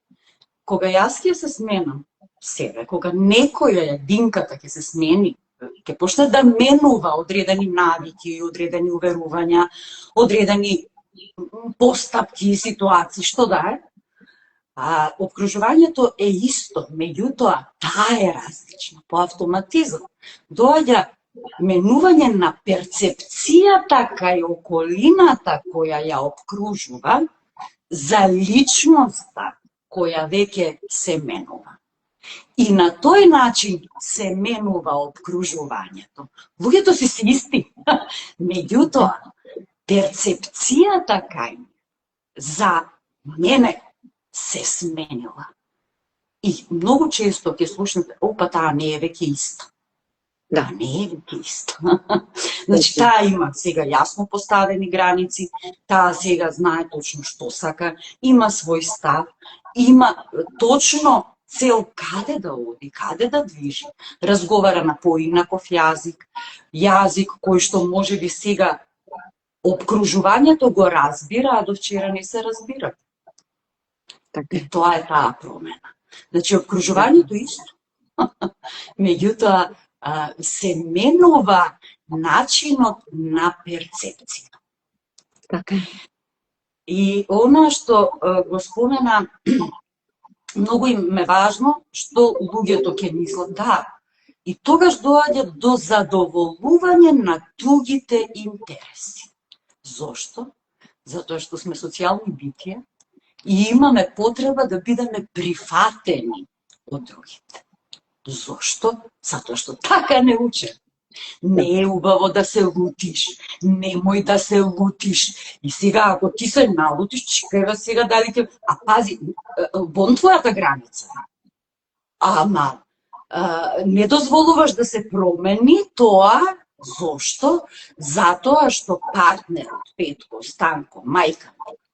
Кога јас ќе се сменам себе, кога некоја единката ќе се смени, ќе почне да менува одредени навики, одредени уверувања, одредени постапки и ситуации, што да е, окружувањето е исто, меѓутоа, таа е различна, по автоматизам. Доаѓа менување на перцепцијата кај околината која ја обкружува за личноста која веќе се менува. И на тој начин се менува обкружувањето. Луѓето се исти, меѓутоа, перцепцијата кај за мене се сменила. И многу често ќе слушнете, опа, таа не е веќе иста. Да, не е веќе иста. Значи, таа има сега јасно поставени граници, таа сега знае точно што сака, има свој став, има точно цел каде да оди, каде да движи. Разговара на поинаков јазик, јазик кој што може би сега обкружувањето го разбира, а до вчера не се разбира. И тоа е таа промена. Значи, обкружувањето исто. Меѓутоа, се менува начинот на перцепција. Така. И она што го спомена, многу им е важно што луѓето ќе мислат, да. И тогаш доаѓа до задоволување на тугите интереси. Зошто? Затоа што сме социјални битија и имаме потреба да бидеме прифатени од другите. Зошто? Затоа што така не уче. Не е убаво да се лутиш, немој да се лутиш. И сега, ако ти се налутиш, чекај сега дали ќе... А пази, вон твојата граница. Ама, не дозволуваш да се промени тоа, зошто? Затоа што партнерот, Петко, Станко, мајка,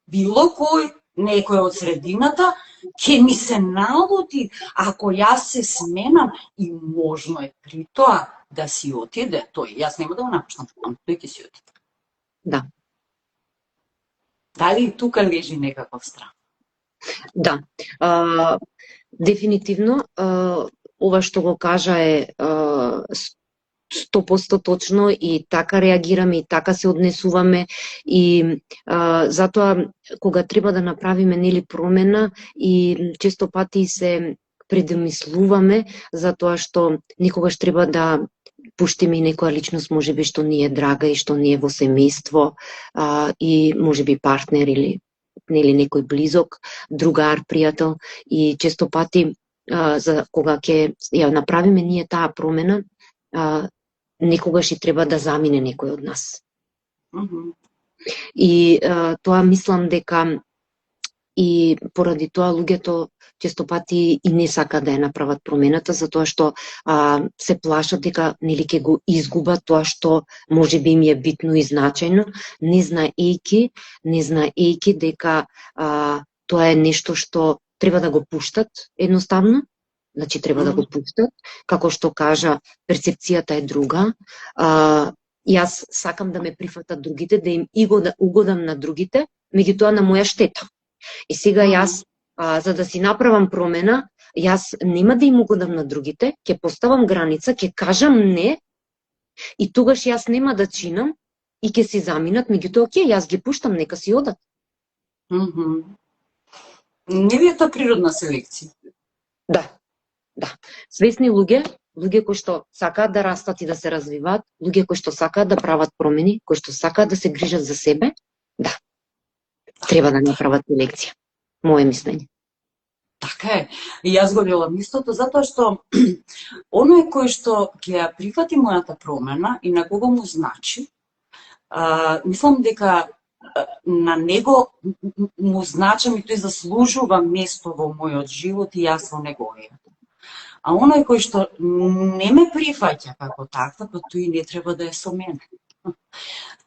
било кој, некој од средината, ќе ми се налути ако јас се сменам и можно е при тоа да си отиде тој. Јас нема да го напуштам, тој ќе си отиде. Да. Дали и тука лежи некаков страх? Да. Дефинитивно, ова што го кажа е 100% точно и така реагираме и така се однесуваме и затоа кога треба да направиме нели промена и често пати се предмислуваме за тоа што никогаш треба да пуштиме и некоја личност можеби што ни е драга и што ни е во семејство и можеби партнер или нели некој близок, другар, пријател и често пати за кога ќе ја направиме ние таа промена некогаш и треба да замине некој од нас. И тоа мислам дека и поради тоа луѓето често пати и не сакаат да ја направат промената, затоа што се плашат дека нели ќе го изгубат тоа што можеби им е битно и значајно, не знаејќи дека тоа е нешто што треба да го пуштат едноставно. Значи треба да го пуштат, како што кажа, перцепцијата е друга. Јас сакам да ме прифатат другите, да им угодам на другите, меѓутоа на моја штета. И сега јас, за да си направам промена, јас нема да им угодам на другите, ќе поставам граница, ќе кажам не, и тогаш јас нема да чинам и ќе си заминат, меѓутоа окей, јас ги пуштам, нека си одат. Не ви е тоа природна селекција? Да. Свесни луѓе кои што сакаат да растат и да се развиваат, луѓе кои што сакаат да прават промени, кои што сакаат да се грижат за себе, да. Треба да направат селекција. Моје мислење. Така е. И јас го делам истото, затоа што оној кој што ќе ја прифати мојата промена и на кого му значи, мислам дека на него му значам и тој заслужува место во мојот живот и јас во неговиот. А оној кој што не ме прифаќа како таква, па тој не треба да е со мене.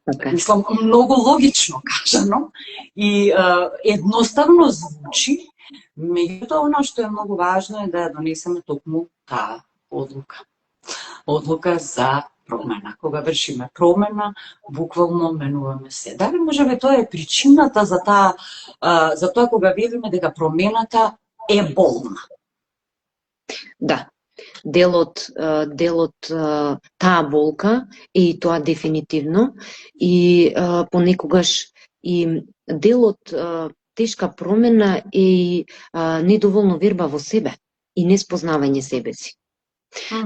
Okay. Мислам, многу логично кажано и едноставно звучи, меѓутоа оно што е многу важно е да ја донесеме токму таа одлука. Одлука за промена. Кога вршиме промена, буквално менуваме се. Дали можеби тоа е причината за тоа кога велиме дека промената е болна? Да. Дел од таа болка е и тоа дефинитивно и понекогаш и дел од тешка промена е и недоволно верба во себе и неспознавање себе си.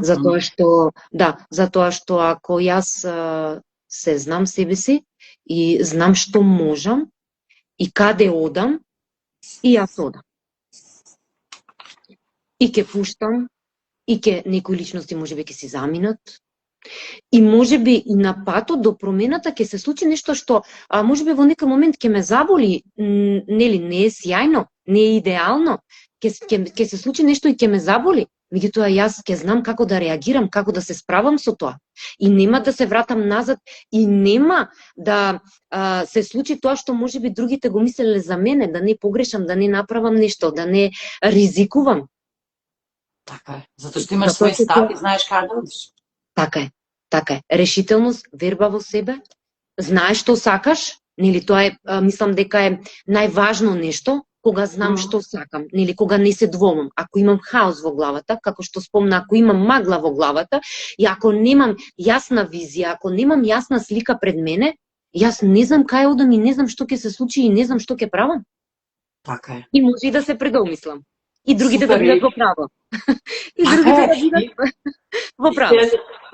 Затоа што ако јас се знам себе си и знам што можам и каде одам, и јас одам. И ќе пуштам, и некои личности можеби ќе си заминат, и можеби и на патот до промената ќе се случи нешто што можеби во некој момент ќе ме заболи, нели не е сјајно, не е идеално, ќе се случи нешто и ќе ме заболи, меѓутоа јас ќе знам како да реагирам, како да се справам со тоа. И нема да се вратам назад и нема да се случи тоа што можеби другите го мислеле за мене, да не погрешам, да не направам нешто, да не ризикувам. Така е, затоа што имаш свој став и знаеш каде да одиш. Така е. Решителност, верба во себе, знаеш што сакаш, нели тоа е, мислам дека е најважно нешто, кога знам што сакам, нели кога не се двомам, ако имам хаос во главата, како што спомна, ако имам магла во главата, и ако немам јасна визија, ако немам јасна слика пред мене, јас не знам кај одам и не знам што ќе се случи и не знам што ќе правам. Така е. И може и да се предомислам. И другите да бидат во право. И другите да бидат во право.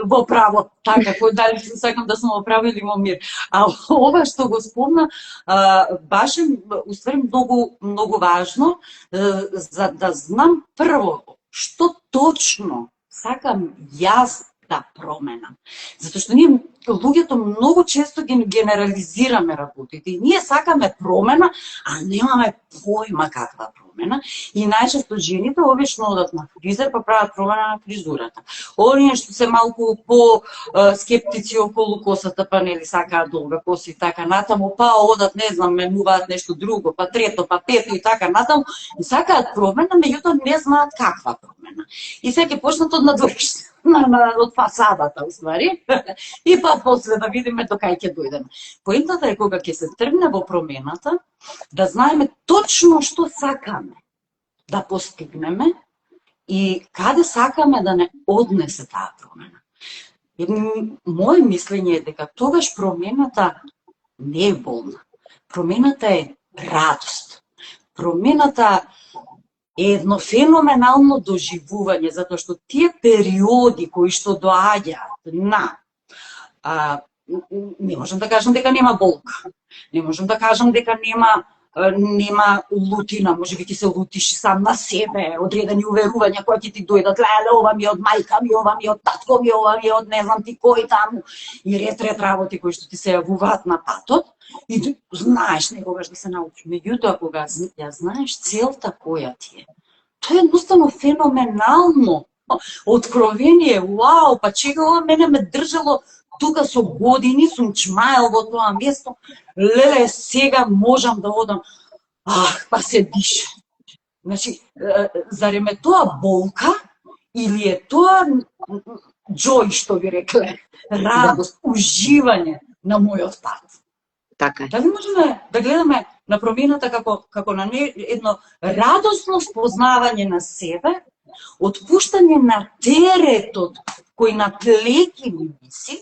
Во право, така, кој дали сакам да сум во право или во мир. А ова што го спомна, баш е уствари многу важно, за да знам прво што точно сакам јас да променам. Затоа што ние луѓето многу често ги генерализираме работите и ние сакаме промена, а немаме појма каква промена. И најчесто жените обично одат на фризер па прават промена на фризурата. Оние што се малку по скептици околу косата, па нели сакаат долга коса и така натаму, па одат, не знам, менуваат нешто друго, па трето, па пето и така натаму, и сакаат промена, меѓутоа не знаат каква промена. И сега ќе почнат од надвореште. Од фасадата, уствари, и па после да видиме до кај ќе дојдеме. Поентата е кога ќе се тргне во промената, да знаеме точно што сакаме да постигнеме и каде сакаме да не однесе таа промена. Моје мислење е дека тогаш промената не е болна. Промената е радост. Промената е едно феноменално доживување, затоа што тие периоди кои што доаѓаат не можам да кажам дека нема болка, не можам да кажам дека нема лутина, можеби ти се лутиш сам на себе, одредени уверувања кои ќе ти дојдат, леле, ова ми е од мајка ми, ова ми е од татко ми, ова ми е од не знам ти кој таму, и ред работи кои што ти се јавуваат на патот, и знаеш некогаш да се научиш. Меѓутоа, кога ја знаеш целта која ти е, тоа е едноставно феноменално откровение. Вау, па чека, ова мене ме држало тука со години, сум чмаел во тоа место, леле, сега можам да одам, па се дише. Значи, зарем е тоа болка, или е тоа джој, што ви рекле, радост, уживање на мојот пат? Така е. Дали можеме да гледаме на промената како на едно радосно спознавање на себе, отпуштање на теретот кој на плеќи ни виси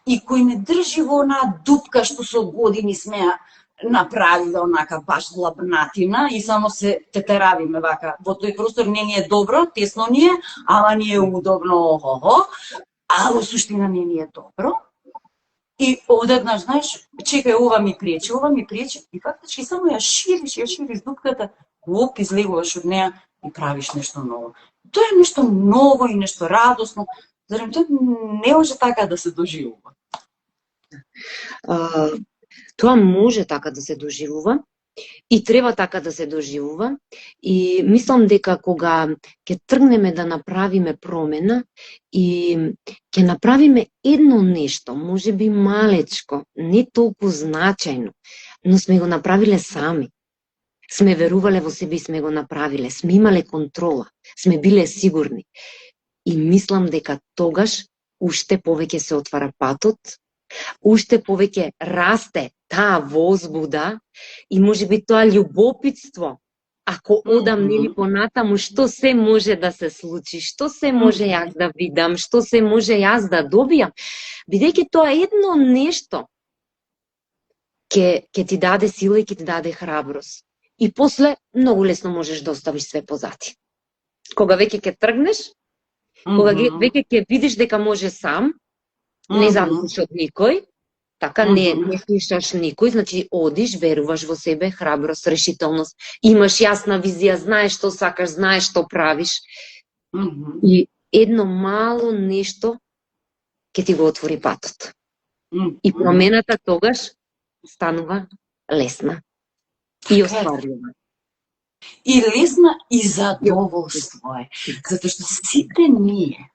и кој не држи во онаа дупка што со години сме ја направиле онака баш лабнатина и само се тетеравиме вака. Во тој простор не ни е добро, тесно ни е, ама ни е удобно, охо, а во суштина не ни е добро. И одеднаш, знаеш, чекај, ова ми пречи, и фактички само ја шириш дупката, оп, излегуваш од неа и правиш нешто ново. Тоа е нешто ново и нешто радосно, зарем тоа не може така да се доживува. Тоа може така да се доживува и треба така да се доживува, и мислам дека кога ќе тргнеме да направиме промена и ќе направиме едно нешто, можеби малечко, не толку значајно, но сме го направиле сами. Сме верувале во себе и сме го направиле, сме имале контрола, сме биле сигурни. И мислам дека тогаш уште повеќе се отвара патот, уште повеќе расте таа возбуда и можеби тоа љубопитство. Ако одам нели понатаму, што се може да се случи, што се може јас да видам, што се може јас да добијам, бидејќи тоа едно нешто ќе ти даде сила и ќе ти даде храброст. И после многу лесно можеш да оставиш све позади. Кога веќе ќе тргнеш, кога веќе ќе видиш дека може сам, не зависиш од никој, така не слушаш никој, значи одиш, веруваш во себе, храброст, решителност, имаш јасна визија, знаеш што сакаш, знаеш што правиш. И едно мало нешто ќе ти го отвори патот. И промената тогаш станува лесна и остварлива. И лесна и задоволство е. Затоа што сите ние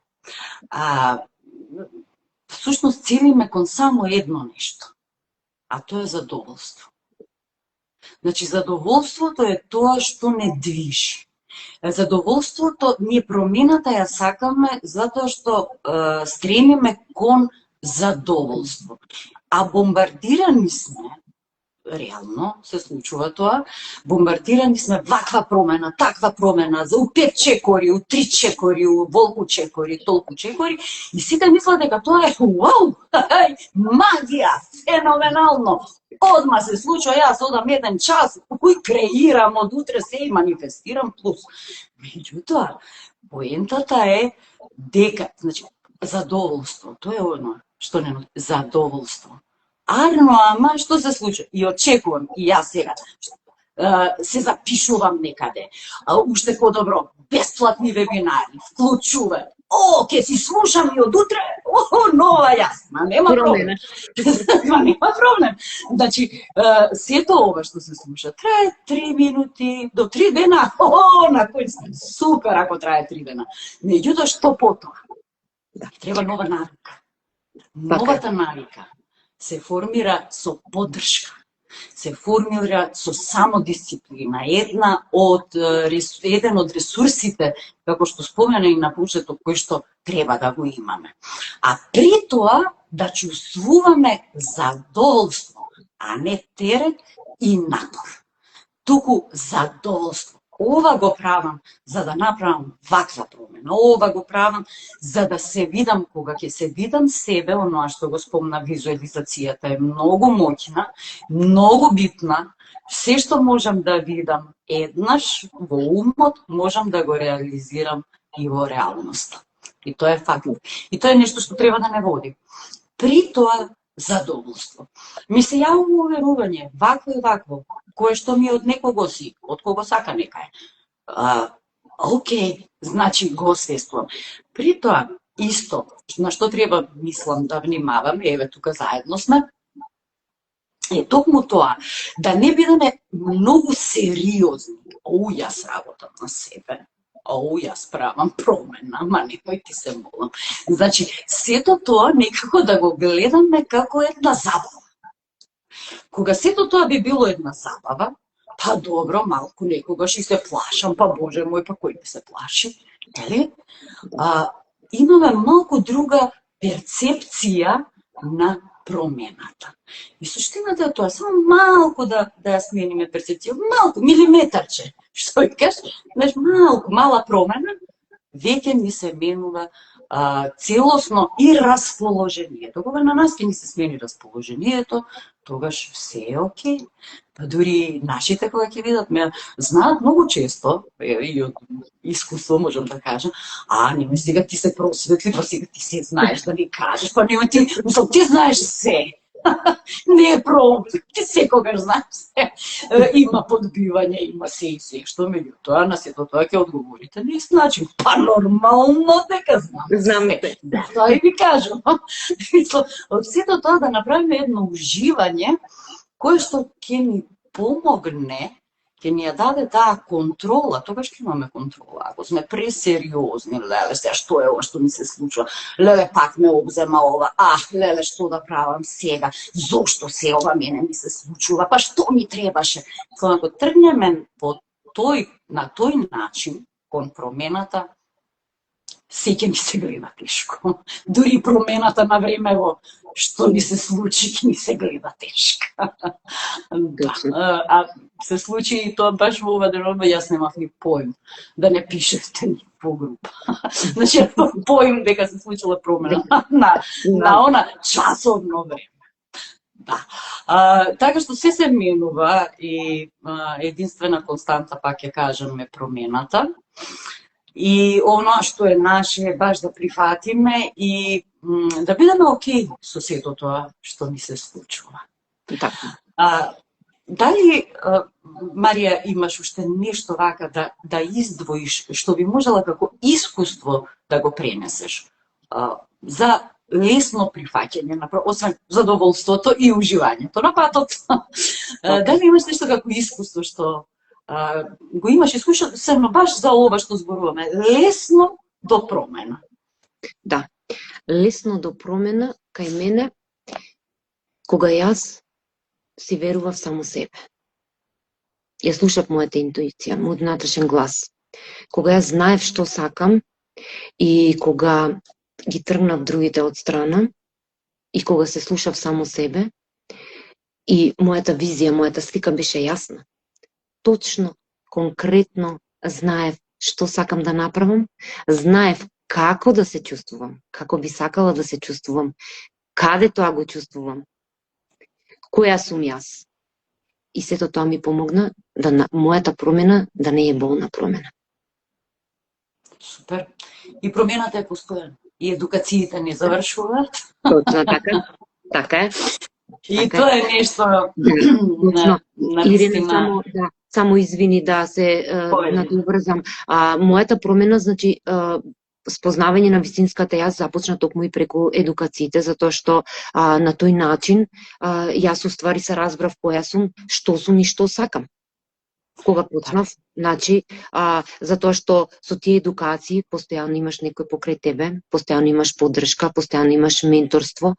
всушност целиме кон само едно нешто, а тоа е задоволство. Значи, задоволството е тоа што не движи. Задоволството, ние промената ја сакаме затоа што стремиме кон задоволство. А бомбардирани сме, реално се случува тоа, бомбардирани сме ваква промена, таква промена, за у 5 чекори, у 3 чекори, у волку чекори, толку чекори, и сите мислат дека тоа е вау, магија, феноменално. Одма се случува, јас одам еден час, кој креирам, од утре се и манифестирам плюс. Меѓутоа, поентата е дека, значи, задоволство, тоа е оно што не задоволство. Арно, ама, што се случи? И очекувам, и јас сега, се запишувам некаде, уште подобро, бесплатни вебинари, вклучуваат. Ке си слушам и од утре, нова јас, нема проблем. Нема проблем. Значи, сето ова што се слуша, трае 3 минути, до 3 дена, на кој супер ако трае 3 дена. Меѓутоа, што потоа? Треба нова навика. Новата навика се формира со поддршка, се формира со самодисциплина. Еден од ресурсите, како што спомена и на почеток, кој што треба да го имаме. А при тоа да чувствуваме задоволство, а не терет и напор. Туку задоволство. Ова го правам за да направам ваква промена. Ова го правам за да се видам, кога ќе се видам себе, оноа што го спомна, визуализацијата е многу моќна, многу битна. Се што можам да видам еднаш во умот, можам да го реализирам и во реалноста. И тоа е факт. И тоа е нешто што треба да не води. При тоа задоволство. Ми се јавува уверување, вакво и вакво, кое што ми од некого си, од кого сака нека е. Океј, значи го освестувам. При тоа, исто, на што треба, мислам, да внимаваме, еве тука заедно сме, е токму тоа, да не бидеме многу сериозни. Јас работам на себе. Јас правам промена, ма некој ти се молам. Значи, сето тоа некако да го гледаме како една забава. Кога сето тоа би било една забава, па добро, малку некогаш и се плашам, па Боже мој, па кој би се плаши, нели? Имаме малку друга перцепција на промената. И суштината е тоа, само малку да ја смениме перцепција, малку, милиметарче, што викаш, знаеш, малку, мала промена, веќе ни се менува целосно и расположението. Кога на нас ќе ни се смени расположението, тогаш се е окей. Па дури нашите кога ќе видат ме, знаат многу често, и од искуство можам да кажам, нема сега ти се просветли, па сега ти се знаеш да ни кажеш, па нема ти, мислам, ти знаеш се. Не е проблем, ти секогаш знаеш се. Има подбивање, има се и се, што меѓутоа на сето тоа ќе одговорите на ист начин. Па нормално дека знам. Знаме. Да, тоа и ви кажам. Мислам, од сето тоа да направиме едно уживање, кое што ќе ни помогне, ќе ни ја даде таа контрола, тогаш ќе имаме контрола. Ако сме пресериозни, леле, сега што е ова што ми се случува, леле, пак ме обзема ова, леле, што да правам сега, зошто се ова мене ми се случува, па што ми требаше. Ако тргнеме на тој начин, кон промената, се ќе ни се гледа тешко. Дури промената на времево, што ни се случи, ќе ни се гледа тешка. Се случи и тоа баш во ова деноба, јас немав ни поим да не пишете ни по група. Значи, поим дека се случила промена на она часовно време. Да. Така што се менува и единствена константа, пак ќе кажам, е промената. И оно што е наше, баш да прифатиме и да бидеме окей со сето тоа што ни се случува. Дали, Марија, имаш уште нешто вака да издвоиш, што би можела како искуство да го пренесеш за лесно прифаќање, освен задоволството и уживањето на патот? Дали имаш нешто како искуство што го имаш искушено баш за ова што зборуваме, лесно до промена? Да, лесно до промена кај мене, кога јас си верував само себе. Ја слушав мојата интуиција, мојот внатрешен глас. Кога јас знаев што сакам и кога ги тргнав другите од страна и кога се слушав само себе и мојата визија, мојата слика беше јасна. Точно, конкретно знаев што сакам да направам, знаев како да се чувствувам, како би сакала да се чувствувам, каде тоа го чувствувам, која сум јас. И сето тоа ми помогна да мојата промена да не е болна промена. Супер. И промената е постојана. И едукациите не завршуваат. Точно така е. И тоа е нешто на вистина. Само извини да се надобрзам. Мојата промена, значи, спознавање на вистинската јас започна токму и преку едукациите, затоа што на тој начин јас уствари се разбрав која сум, што сум и што сакам. Кога почнав, значи, затоа што со тие едукации постојано имаш некој покрај тебе, постојано имаш поддршка, постојано имаш менторство,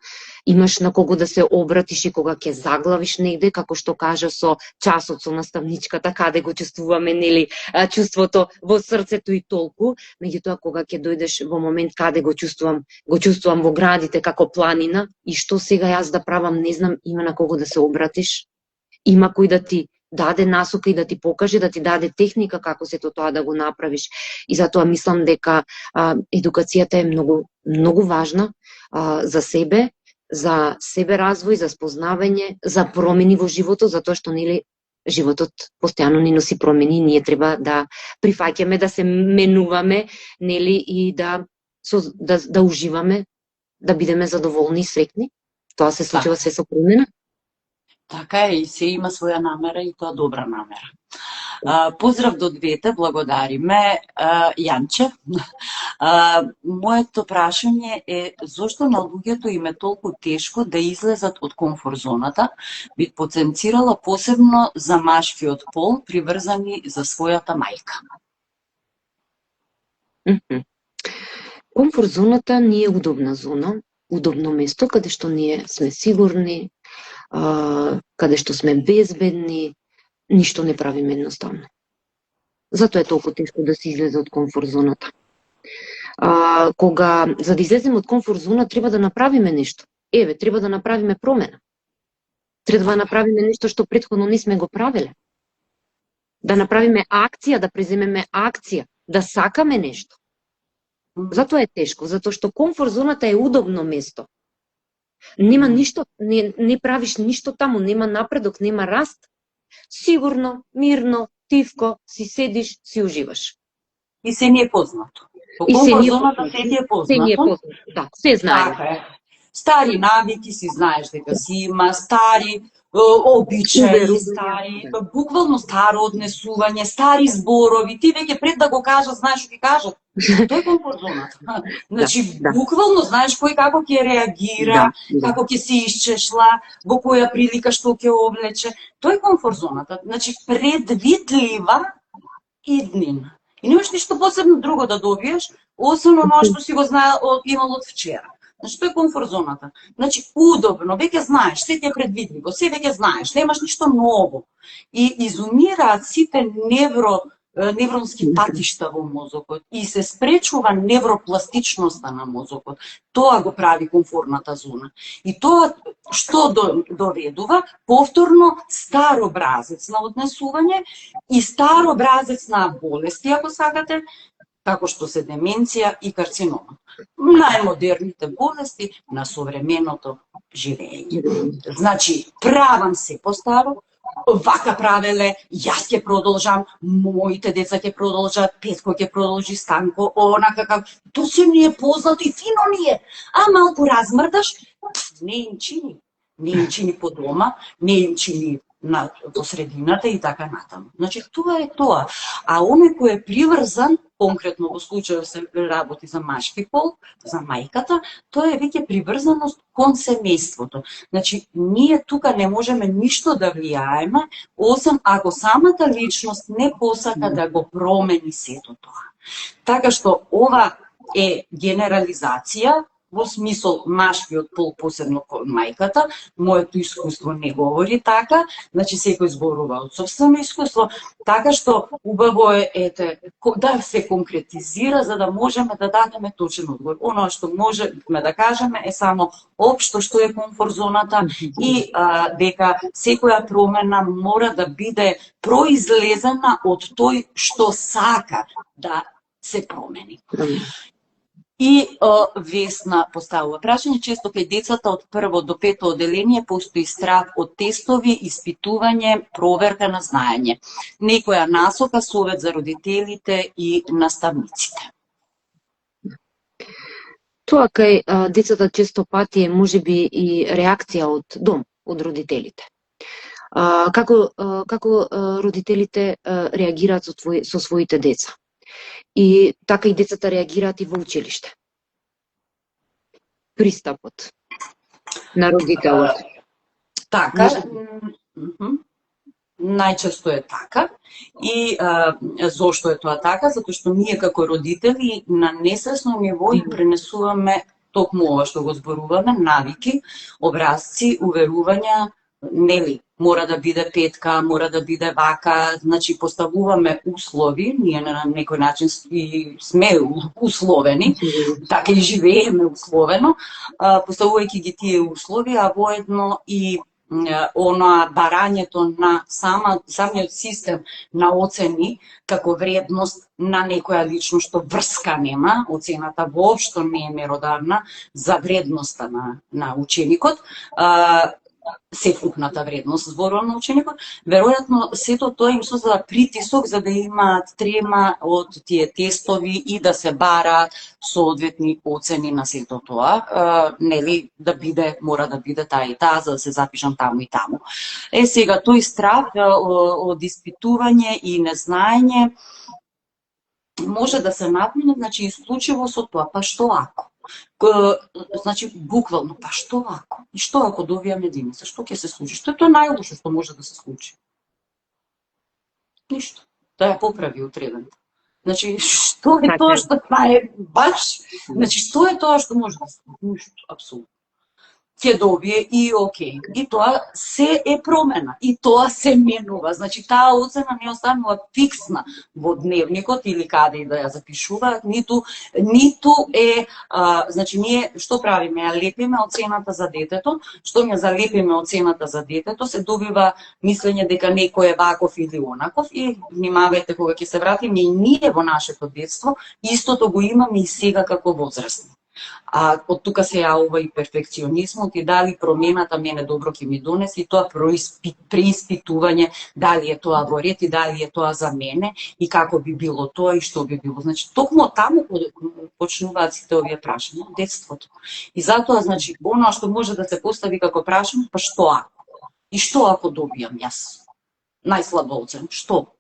имаш на кого да се обратиш и кога ќе заглавиш негде, како што кажа со часот со наставничката, каде го чувствуваме, нели, чувството во срцето и толку, меѓутоа кога ќе дојдеш во момент каде го чувствувам во градите како планина и што сега јас да правам, не знам, има на кого да се обратиш, има кој да ти даде насока и да ти покаже, да ти даде техника како сето тоа да го направиш. И затоа мислам дека едукацијата е многу важна за себе, за себе развој, за спознавање, за промени во животот, затоа што нели животот постојано ни носи промени, ние треба да прифаќаме, да се менуваме, нели, и да уживаме, да бидеме задоволни и среќни. Тоа се случува се со промена. Така е, и се има своја намера и тоа добра намера. Поздрав до двете, благодариме. Јанче, моето прашање е зошто на луѓето им е толку тешко да излезат од комфорт зоната, би потенцирала посебно за машкиот пол, приврзани за својата мајка. Комфорт зоната не е удобна зона, удобно место каде што ние сме сигурни, каде што сме безбедни, ништо не правиме едноставно. Затоа е толку тешко да се излезе од комфорт зоната. За да излеземе од комфорт зона треба да направиме нешто. Треба да направиме промена. Треба да направиме нешто што претходно не сме го правеле. Да направиме акција, да преземеме акција, да сакаме нешто. Затоа е тешко, затоа што комфорт зоната е удобно место. Нема ништо, не правиш ништо таму, нема напредок, нема раст. Сигурно, мирно, тивко, си седиш, си уживаш. И се ни е познато. По комфорт зоната се ти е познато. Се ни е познато, да, се знае. Стари навики си знаеш дека си има, стари обичаи, стари, буквално старо однесување, стари зборови, ти веќе пред да го кажат, знаеш што ќе кажат. Тој е комфорт зоната. Значи, буквално знаеш кој како ќе реагира, како ќе се исчешла, во која прилика што ќе облече. Тој е комфорт зоната. Значи, предвидлива иднина. И немаш ништо посебно друго да добиеш, освен оно што си го имал од вчера. Значи, тој е комфорт зоната. Значи, удобно, веќе знаеш, се ти е предвидливо, се веќе знаеш, немаш ништо ново. И изумираат сите невронски патишта во мозокот и се спречува невропластичноста на мозокот. Тоа го прави комфортната зона. И тоа што доведува повторно стар образец на однесување и стар образец на болести, ако сакате, како што се деменција и карцинома. Најмодерните болести на современото живење. Значи, правам се по-старо, вака правеле, јас ќе продолжам, моите деца ќе продолжат, Петко ќе продолжи, Станко, онака, то се ни е познато и фино ни е. А малку размрдаш, не им чини. Не им чини по дома, не им чини во средината и така натаму. Значи, тоа е тоа. А оној кој е приврзан, конкретно во случајот се работи за машки пол, за мајката, тоа е веќе приврзаност кон семејството. Значи, ние тука не можеме ништо да влијаеме, освен ако самата личност не посака да го промени сето тоа. Така што ова е генерализација, во смисол машкиот пол, посебно кон мајката, моето искуство не говори така, значи секој зборува од сопствено искуство, така што убаво е да се конкретизира за да можеме да дадеме точен одговор. Оно што можеме да кажеме е само општо што е комфорт зоната и дека секоја промена мора да биде произлезена од тој што сака да се промени. И Весна поставува прашање, често кај децата од 1 до 5 одделение постои страх од тестови, испитување, проверка на знаење. Некоја насока, совет за родителите и наставниците. Тоа кај децата често пати е можеби и реакција од дом, од родителите. Како родителите реагираат со своите деца? И така и децата реагираат и во училиште. Пристапот на родителот. Така, најчесто е така. И зошто е тоа така? Затоа што ние како родители на несвесно ниво и пренесуваме токму ова што го зборуваме, навики, образци, уверувања, нели, мора да биде петка, мора да биде вака, значи поставуваме услови, ние на некој начин сме условени, така и живееме условено, поставувајќи ги тие услови, а воедно и барањето на самиот систем на оцени како вредност на некоја личност што врска нема, оцената воопшто не е меродавна за вредноста на ученикот, севкупната вредност зборувам на ученикот, веројатно сето тоа им создава притисок за да имаат трема од тие тестови и да се бара соодветни оцени на сето тоа, нели да биде, мора да биде таа и таа за да се запишам таму и таму. Сега тој страх од испитување и незнаење може да се напине, значи исклучиво со тоа, па што ако? Значи, буквално, па што ако? И што ако добијам единица? Што ќе се случи? Што е тоа најлошо што може да се случи? Ништо. Да ја поправи утредента. Значи, што е тоа што е баш? Значи, што е тоа што може да се случи? Ништо, апсолутно. Ќе добие и окей. И тоа се е промена. И тоа се менува. Значи, таа оцена не останува фиксна во дневникот или каде и да ја запишуваат, ниту е, значи, ние што правиме? Ја лепиме оцената за детето, што ја залепиме оцената за детето, се добива мислење дека некој е ваков или онаков и внимавајте кога ќе се вратиме и ние во нашето детство, истото го имаме и сега како возрастни. А од тука се јавува и перфекционизмот и дали промената мене добро ќе ми донесе и тоа преиспитување, дали е тоа во ред и дали е тоа за мене и како би било тоа и што би било. Значи, токму таму почнуваат сите овие прашања, детството. И затоа, значи, оно што може да се постави како прашање, па што ако? И што ако добијам јас? Најслаба оцена, што?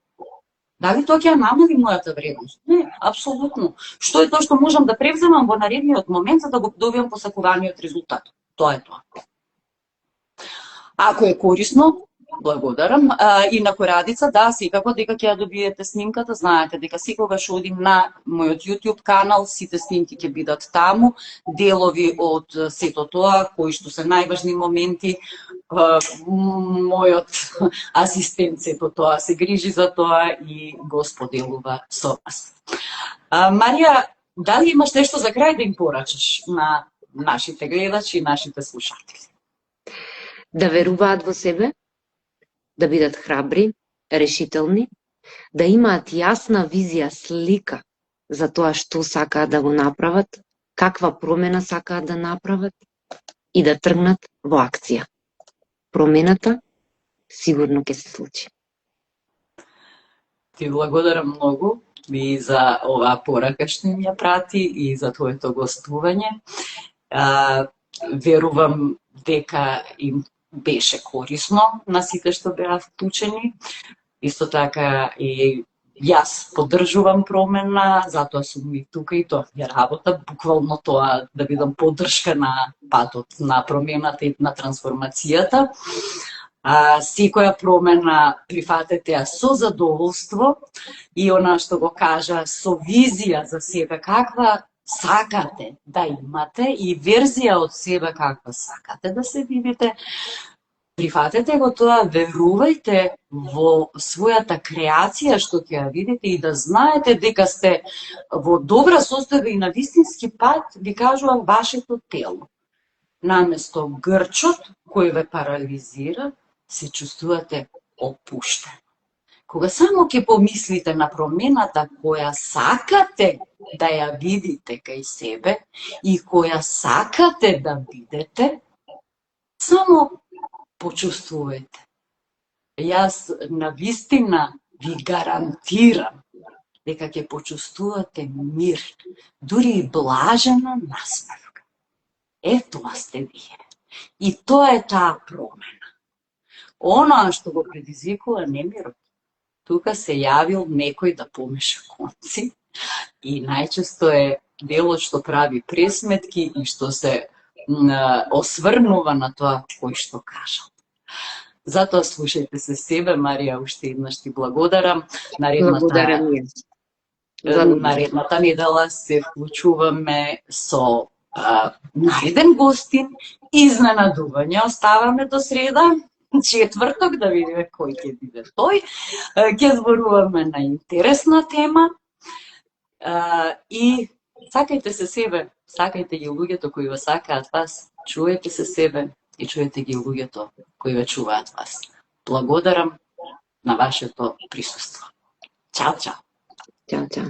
Дали тоа ќе намали мојата вредност? Не, апсолутно. Што е тоа што можам да превземам во наредниот момент за да го добијам посакуваниот резултат? Тоа е тоа. Ако е корисно, благодарам. И на Корадица, да, секако дека ќе ја добиете снимката, знаете дека секогаш одим на мојот YouTube канал, сите снимки ќе бидат таму, делови од сето тоа, кои што се најважни моменти, мојот асистент сето тоа се грижи за тоа и го споделува со вас. Марија, дали имаш нешто за крај да им порачаш на нашите гледачи и нашите слушатели? Да веруваат во себе, да бидат храбри, решителни, да имаат јасна визија, слика за тоа што сакаат да го направат, каква промена сакаат да направат и да тргнат во акција. Промената сигурно ќе се случи. Ти благодарам многу и за оваа порака што ми ја прати и за твоето гостување. Верувам дека им беше корисно на сите што беа вклучени. Исто така и јас поддржувам промена, затоа сум и тука и тоа е работа, буквално тоа да бидам поддршка на патот на промената и на трансформацијата. Секоја промена прифатете ја со задоволство и она што го кажа со визија за себе каква сакате да имате и верзија од себе каква сакате да се видите. Прифатете го тоа, верувајте во својата креација што ќе ја видите и да знаете дека сте во добра состојба и на вистински пат, ви кажувам, вашето тело. Наместо грчот кој ве парализира, се чувствувате опуштено. Кога само ќе помислите на промената која сакате да ја видите кај себе и која сакате да бидете, само почувствувајте. Јас навистина ви гарантирам дека ќе почувствувате мир, дури и блажена насмевка. Тоа сте вие. И тоа е таа промена. Оноа што го предизвикува немирот, тука се јавил некој да помеша конци И најчесто е делот што прави пресметки и што се осврнува на тоа кој што кажа. Затоа слушајте се себе, Марија, уште еднаш ти благодарам. Благодарам и јас. Наредната недела се вклучуваме со нареден гостин, изненадување оставаме до среда, четврток, да видиме кој ќе биде тој. Ќе зборуваме на интересна тема и сакајте се себе, сакајте ги луѓето кои ве сакаат вас, чувајте се себе и чујете ги луѓето кои ве чуваат вас. Благодарам на вашето присуство. Чао, чао. Чао, чао.